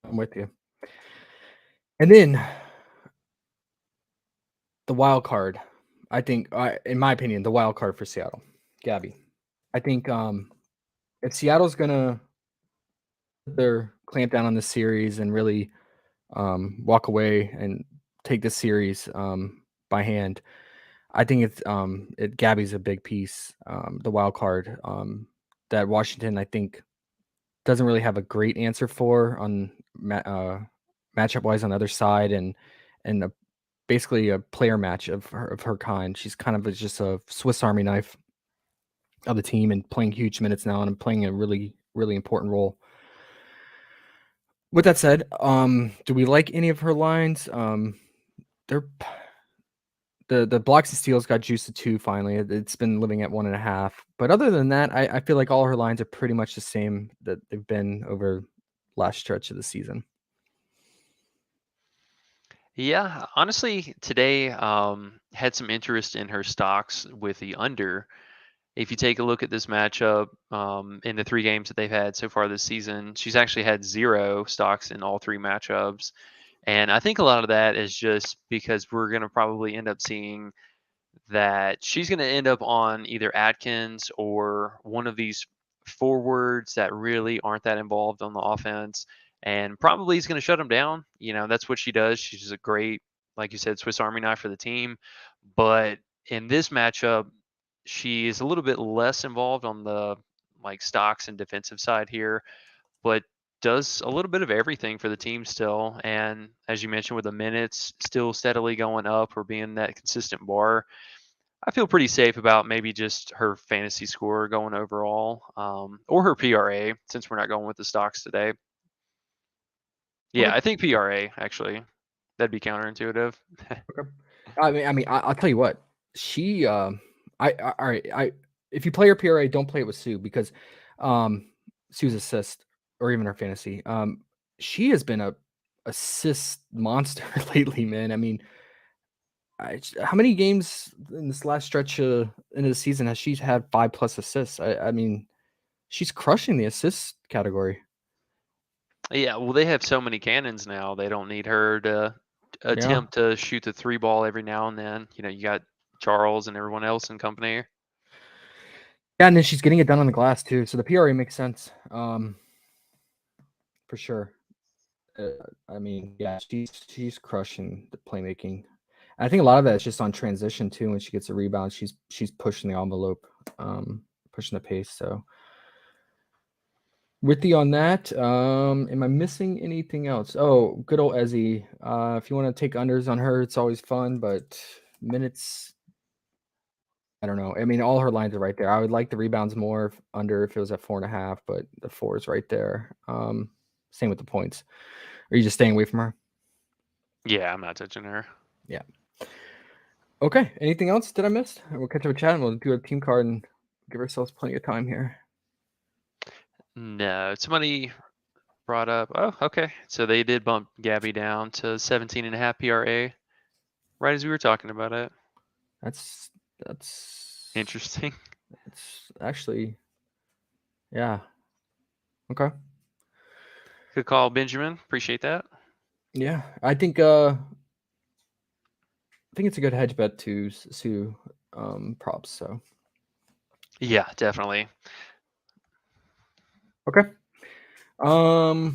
I'm with you. And then the wild card, I think, in my opinion, the wild card for Seattle, Gabby. I think if Seattle's gonna put their clamp down on this series and really walk away and take this series by hand, I think Gabby's a big piece. The wild card that Washington, I think, doesn't really have a great answer for on matchup wise on the other side, and basically a player match of her kind. She's kind of just a Swiss Army knife of the team and playing huge minutes now and playing a really, really important role. With that said, do we like any of her lines? They're the blocks and steals got juiced to 2 finally. It's been living at 1.5. But other than that, I feel like all her lines are pretty much the same that they've been over last stretch of the season. Yeah, honestly, today had some interest in her stocks with the under. If you take a look at this matchup in the 3 games that they've had so far this season, she's actually had 0 stocks in all 3 matchups. And I think a lot of that is just because we're going to probably end up seeing that she's going to end up on either Atkins or one of these forwards that really aren't that involved on the offense, and probably is going to shut them down. That's what she does. She's a great, like you said, Swiss Army knife for the team. But in this matchup, she is a little bit less involved on the like stocks and defensive side here, but does a little bit of everything for the team still. And as you mentioned, with the minutes still steadily going up or being that consistent bar, I feel pretty safe about maybe just her fantasy score going overall, or her PRA, since we're not going with the stocks today. Yeah, Okay. I think PRA actually. That'd be counterintuitive. Okay. I'll tell you what. She, all right. If you play her PRA, don't play it with Sue because, Sue's assist or even her fantasy. She has been a assist monster lately, man. I mean, how many games in this last stretch into the season has she had 5+ assists? I mean, she's crushing the assist category. Yeah, well, they have so many cannons now. They don't need her to Yeah. attempt to shoot the 3 ball every now and then. You got Charles and everyone else in company. Yeah, and then she's getting it done on the glass too. So the PRA makes sense. For sure. Uh, I mean, yeah, she's crushing the playmaking. I think a lot of that is just on transition too. When she gets a rebound, she's pushing the envelope, pushing the pace. So with you on that, am I missing anything else? Oh, good old Ezzy. If you want to take unders on her, it's always fun, but minutes, I don't know. I mean, all her lines are right there. I would like the rebounds more under if it was at 4.5, but the 4 is right there. Same with the points. Are you just staying away from her? Yeah, I'm not touching her. Yeah. Okay. Anything else that I missed? We'll catch up with chat and we'll do a team card and give ourselves plenty of time here. No, somebody brought up. Oh, okay. So they did bump Gabby down to 17.5 PRA, right as we were talking about it. That's Interesting. it's actually, yeah. Okay. Good call, Benjamin. Appreciate that. Yeah. I think it's a good hedge bet to Sue props. So Yeah, definitely. okay. I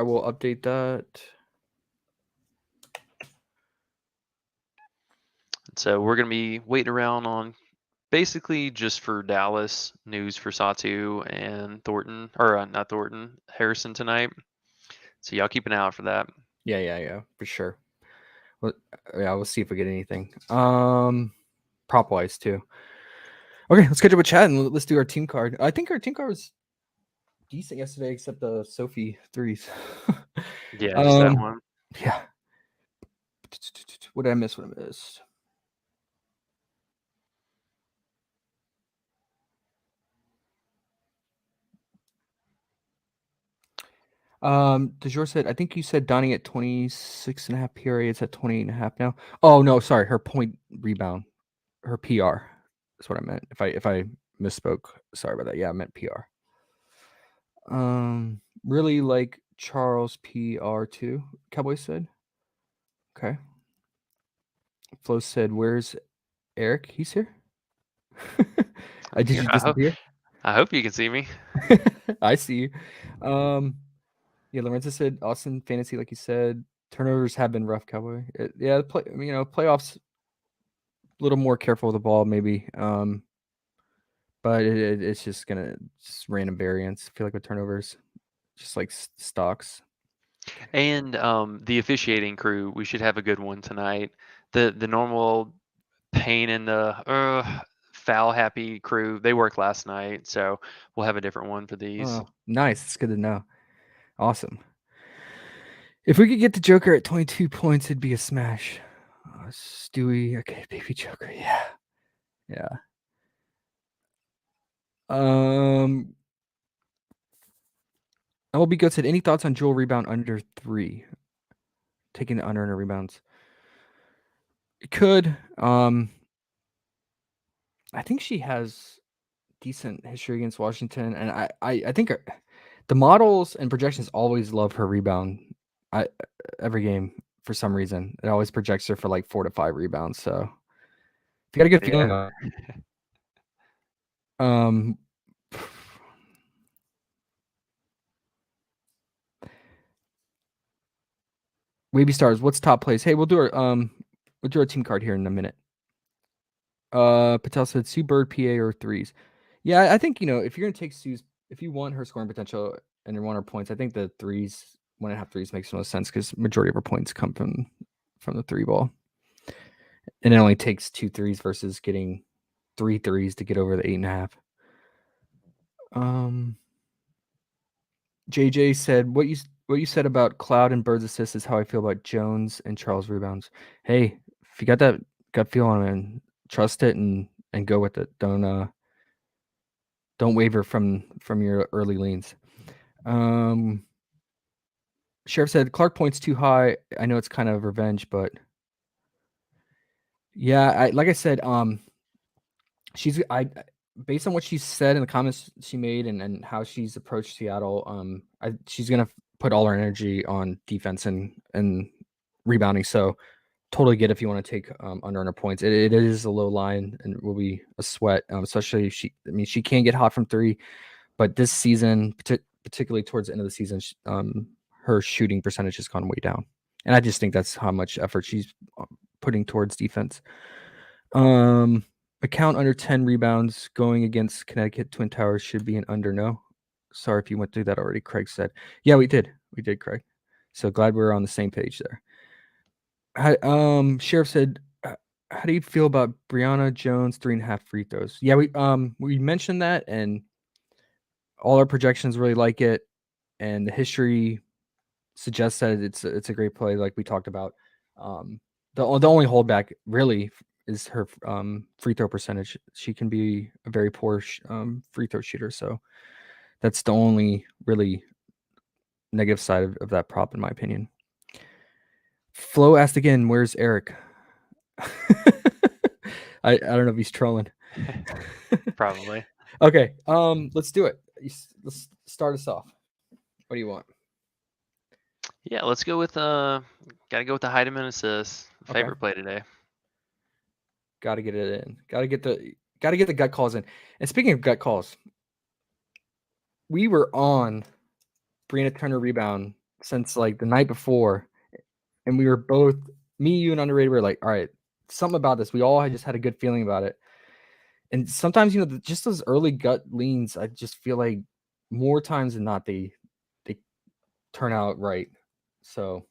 will update that. So we're gonna be waiting around on basically just for Dallas news for Satu and Thornton, or not Thornton, Harrison tonight. So y'all keep an eye out for that. Yeah, for sure. Well, yeah, we'll see if we get anything. Prop wise too. Okay, let's catch up with chat and let's do our team card. I think our team card was decent yesterday, except the Sophie threes. Yeah, just that one. Yeah. What did I miss? What I missed? DeJour said, I think you said Donnie at 26.5 PRA. It's at 28.5 now. Oh no, sorry, her point rebound, her PR. That's what I meant. If I misspoke, sorry about that. Yeah, I meant PR. Really like Charles PR too. Cowboy said. Okay. Flo said, "Where's Eric? He's here." I'm Did here. you disappear? I hope you can see me. I see you. Yeah, Lorenzo said Austin fantasy, like you said. Turnovers have been rough, Cowboy. Playoffs a little more careful with the ball, maybe. But it's just random variance. I feel like with turnovers, just like stocks. And the officiating crew, we should have a good one tonight. The normal pain in the foul happy crew, they worked last night, so we'll have a different one for these. Oh, nice. It's good to know. Awesome. If we could get the Joker at 22 points, it'd be a smash. Stewie, okay, baby Joker, yeah. MLB Goat said, any thoughts on Jewel rebound under 3? taking the under in her rebounds. It could. I think she has decent history against Washington, and I think the models and projections always love her rebound. Every game for some reason it always projects her for like 4 to 5 rebounds. So if you got a good feeling Yeah. on it. Wavy Stars, what's top place? Hey, we'll do our team card here in a minute. Patel said Sue Bird, PA, or threes. Yeah, I think if you're gonna take Sue's, if you want her scoring potential and you want her points, I think the threes, 1.5 threes makes the most sense because majority of her points come from the three ball, and it only takes 2 threes versus getting 3 threes to get over the 8.5. JJ said what you said about Cloud and Bird's assist is how I feel about Jones and Charles rebounds. Hey, if you got that gut feel on it, trust it and go with it. Don't waver from your early leans. Sheriff said Clark points too high. I know it's kind of revenge, but yeah, like I said, based on what she said in the comments she made and how she's approached Seattle, she's gonna put all her energy on defense and rebounding. So totally get if you want to take under on her points. It is a low line and will be a sweat, especially if she can get hot from three, but this season, particularly towards the end of the season, her shooting percentage has gone way down, and I just think that's how much effort she's putting towards defense. Account under 10 rebounds going against Connecticut Twin Towers should be an under. No, sorry if you went through that already. Craig said, yeah, we did, Craig. So glad we're on the same page there. Sheriff said, how do you feel about Brianna Jones 3.5 free throws? Yeah, we mentioned that, and all our projections really like it, and the history suggests that it's a great play, like we talked about. The only holdback really is her free throw percentage. She can be a very poor free throw shooter, so that's the only really negative side of that prop, in my opinion. Flo asked again, "Where's Eric?" I don't know if he's trolling. Probably. Okay, let's do it. Let's start us off. What do you want? Yeah, let's go with gotta go with the Heidemann assist. Okay. Favorite play today. Got to get it in. Got to get the gut calls in. And speaking of gut calls, we were on Brianna Turner rebound since like the night before, and we were both, me, you, and Underrated, were like, all right, something about this. We all had just had a good feeling about it. And sometimes, just those early gut leans, I just feel like more times than not they turn out right. So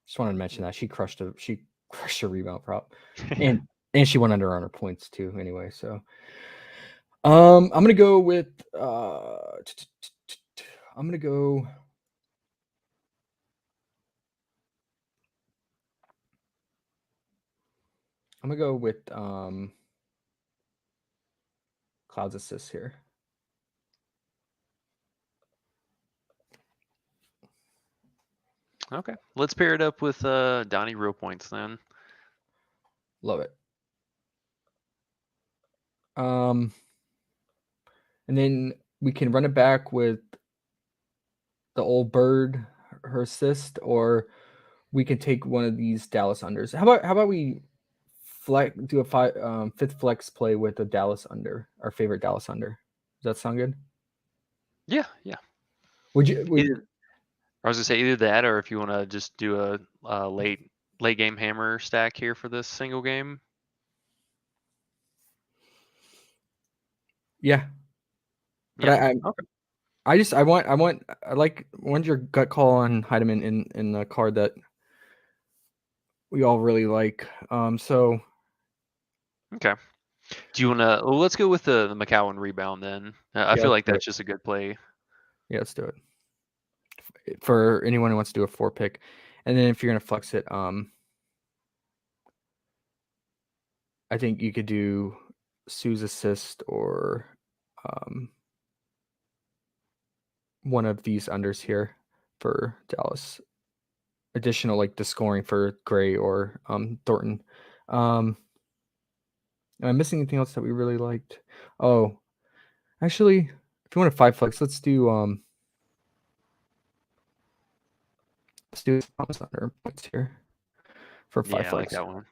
just wanted to mention that she crushed her rebound prop, and she went under on her points too. Anyway, so I'm gonna go with I'm gonna go. I'm gonna go with Cloud's assist here. Okay, let's pair it up with Donnie real points then. Love it. And then we can run it back with the old Bird, her assist, or we can take one of these Dallas unders. How about we do a fifth flex play with a Dallas under, our favorite Dallas under? Does that sound good? Yeah. Would you? I was gonna say either that, or if you want to just do a late game hammer stack here for this single game. Yeah. But Yeah. Okay. I want your gut call on Heidemann in the card that we all really like. So Okay. Do you want to? Well, let's go with the McCowan rebound then. I yeah, feel like let's do that's it. just a good play. Yeah, let's do it. For anyone who wants to do a 4 pick, and then if you're gonna flex it, I think you could do Sue's assist or one of these unders here for Dallas. additional like the scoring for Gray or Thornton. Am I missing anything else that we really liked? Oh, actually, if you want a 5 flex, let's do Thomas under points here for 5 Yeah, I like flex. that one.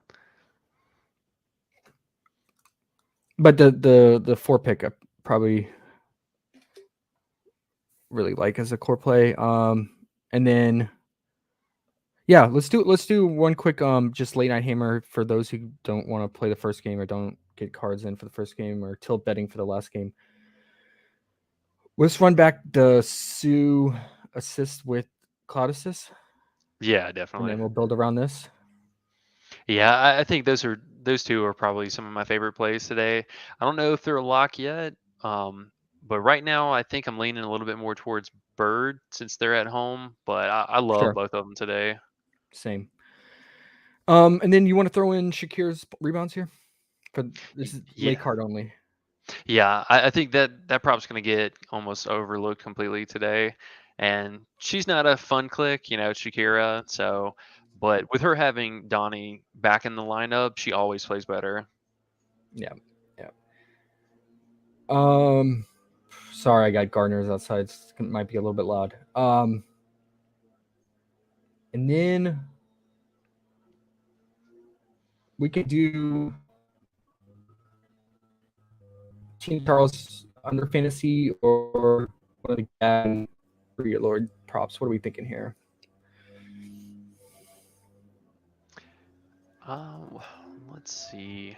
But the 4 pick I probably really like as a core play. And then yeah, let's do one quick just late night hammer for those who don't want to play the first game or don't get cards in for the first game or tilt betting for the last game. Let's run back the Sue assist with Cloud assist, Yeah, and definitely. then we'll build around this. Yeah, I think those two are probably some of my favorite plays today. I don't know if they're a lock yet, but right now I think I'm leaning a little bit more towards Bird since they're at home. But I love Sure, both of them today. same. And then you want to throw in Shakir's rebounds here for this is late Yeah, card only. yeah, I think that prop's going to get almost overlooked completely today, and she's not a fun click, Shakira. So, but with her having Donnie back in the lineup, she always plays better. Yeah, yeah. Sorry, I got gardeners outside. It might be a little bit loud. And then we could do Team Charles under fantasy or one of the Gad for your Lord props. What are we thinking here? Uh, let's see.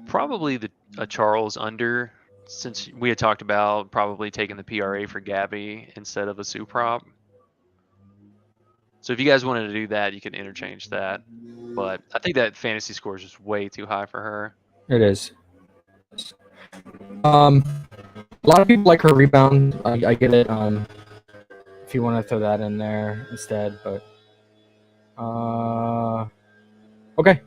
Probably a Charles under, since we had talked about probably taking the PRA for Gabby instead of a Sue prop. So if you guys wanted to do that, you could interchange that. But I think that fantasy score is just way too high for her. It is. A lot of people like her rebound. I get it. If you want to throw that in there instead, but okay.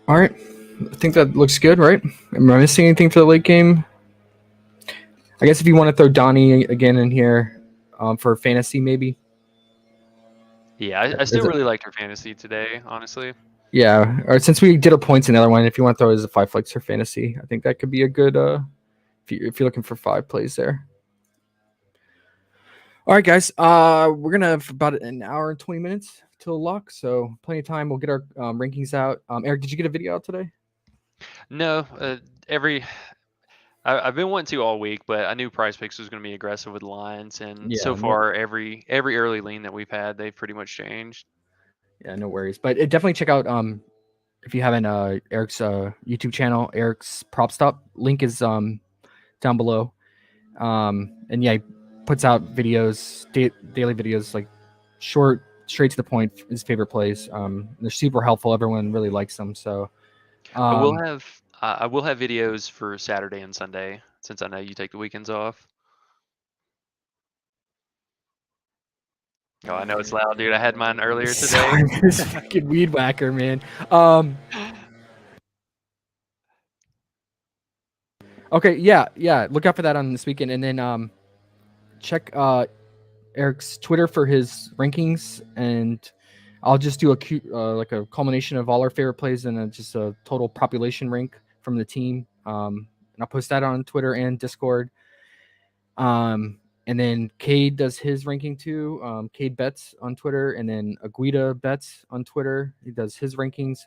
All right. I think that looks good, right? Am I missing anything for the late game? I guess if you want to throw Donnie again in here for fantasy, maybe. Yeah, I still Is it? really liked her fantasy today, honestly. Yeah. Or since we did a points in the other one, if you want to throw it as a 5 flex for fantasy, I think that could be a good. If you're looking for 5 plays there. All right, guys. We're gonna have about an hour and 20 minutes till lock, so plenty of time. We'll get our rankings out. Eric, did you get a video out today? No, I've been wanting to all week, but I knew PrizePicks was going to be aggressive with lines, and so Yeah, far every early lean that we've had, they've pretty much changed. no worries. But definitely check out if you haven't Eric's YouTube channel, Eric's Prop Stop link is down below. And yeah, he puts out videos, daily videos, like short, straight to the point. His favorite plays. They're super helpful. Everyone really likes them. So I will have videos for Saturday and Sunday since I know you take the weekends off. Oh, I know it's loud, dude. I had mine earlier today. sorry, this fucking weed whacker, man. Okay, yeah. Look out for that on this weekend, and then check Eric's Twitter for his rankings, and I'll just do like a culmination of all our favorite plays and just a total population rank from the team. And I'll post that on Twitter and Discord. And then Cade does his ranking too. Cade Bets on Twitter, and then Aguida Bets on Twitter. He does his rankings.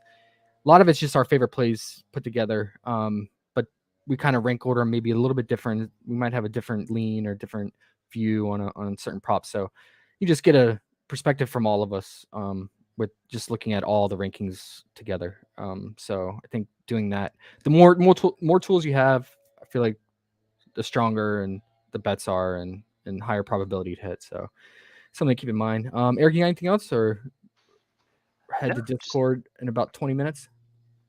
A lot of it's just our favorite plays put together. But we kind of rank order maybe a little bit different. We might have a different lean or different view on certain props. So you just get a perspective from all of us with just looking at all the rankings together. So I think doing that, the more tools you have, I feel like the stronger and the bets are and higher probability to hit. So something to keep in mind. Eric, you got anything else or head No, to just Discord in about 20 minutes?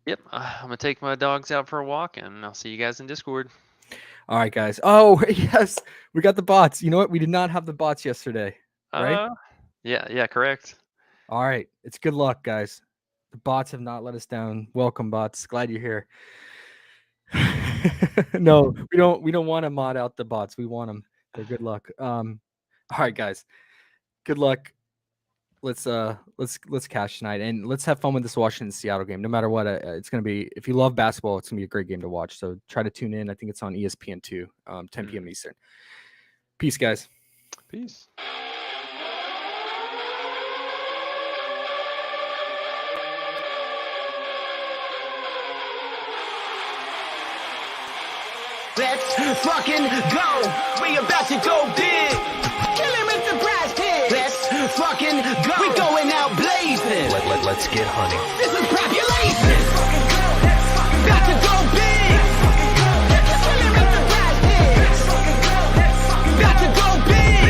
yep. I'm gonna take my dogs out for a walk, and I'll see you guys in Discord. All right, guys. Oh, yes, we got the bots. You know what? We did not have the bots yesterday, right? Yeah, correct. All right. It's good luck, guys. The bots have not let us down. Welcome, bots. Glad you're here. No, we don't want to mod out the bots. We want them. They're good luck. All right, guys. Good luck. Let's cash tonight, and let's have fun with this Washington Seattle game. No matter what, it's gonna be. If you love basketball, it's gonna be a great game to watch. So try to tune in. I think it's on ESPN2, 10 p.m. Eastern. Peace, guys. Peace. Let's fucking go. We about to go big. Kill him with the brass pig. Let's fucking go. We going out blazing. Let's get hunting. This is population. About to go big. Kill him with the brass pig. About to go big.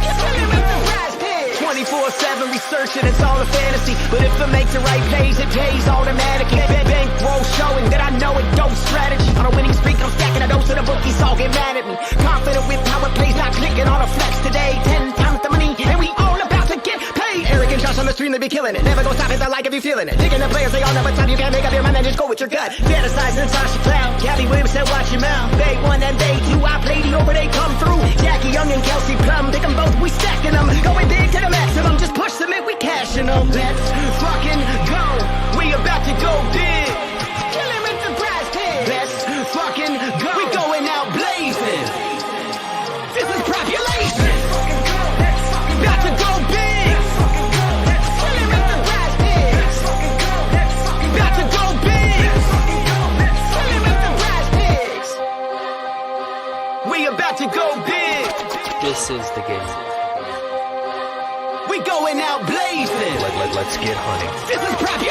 Kill him with the brass pig. 24/7 researching, it's all a fantasy. But if it makes the right plays, it pays automatically. Bankroll showing that I know it dope strategy. On a winning streak, I'm stacking a dose of the bookies, all get mad at me. Confident with how it plays, not clicking on a flex today. 10 times the money, and we all about to get paid. Arrogant Josh on the stream, they be killing it. Never gonna stop it, I like if you feeling it. Digging the players, they all never time. You can't make up your mind and just go with your gut. Fantasizing Sasha Cloud. Gabby Williams said, watch your mouth. They 1 and they 2, I played it over, they come through. Jackie Young and Kelsey Plum, pick them both, we stacking them. Going big to the maximum, just push them in, we cashing them. Let's fucking go. We about to go big. Kill him with the brass pig. Let's fucking go. We going out blazing. This is population. About to go big. Kill him with the brass pig. About to go big. Kill him with the brass pigs. We about to go big. This is the game. We going out blazing. Let's get hunting. This is population.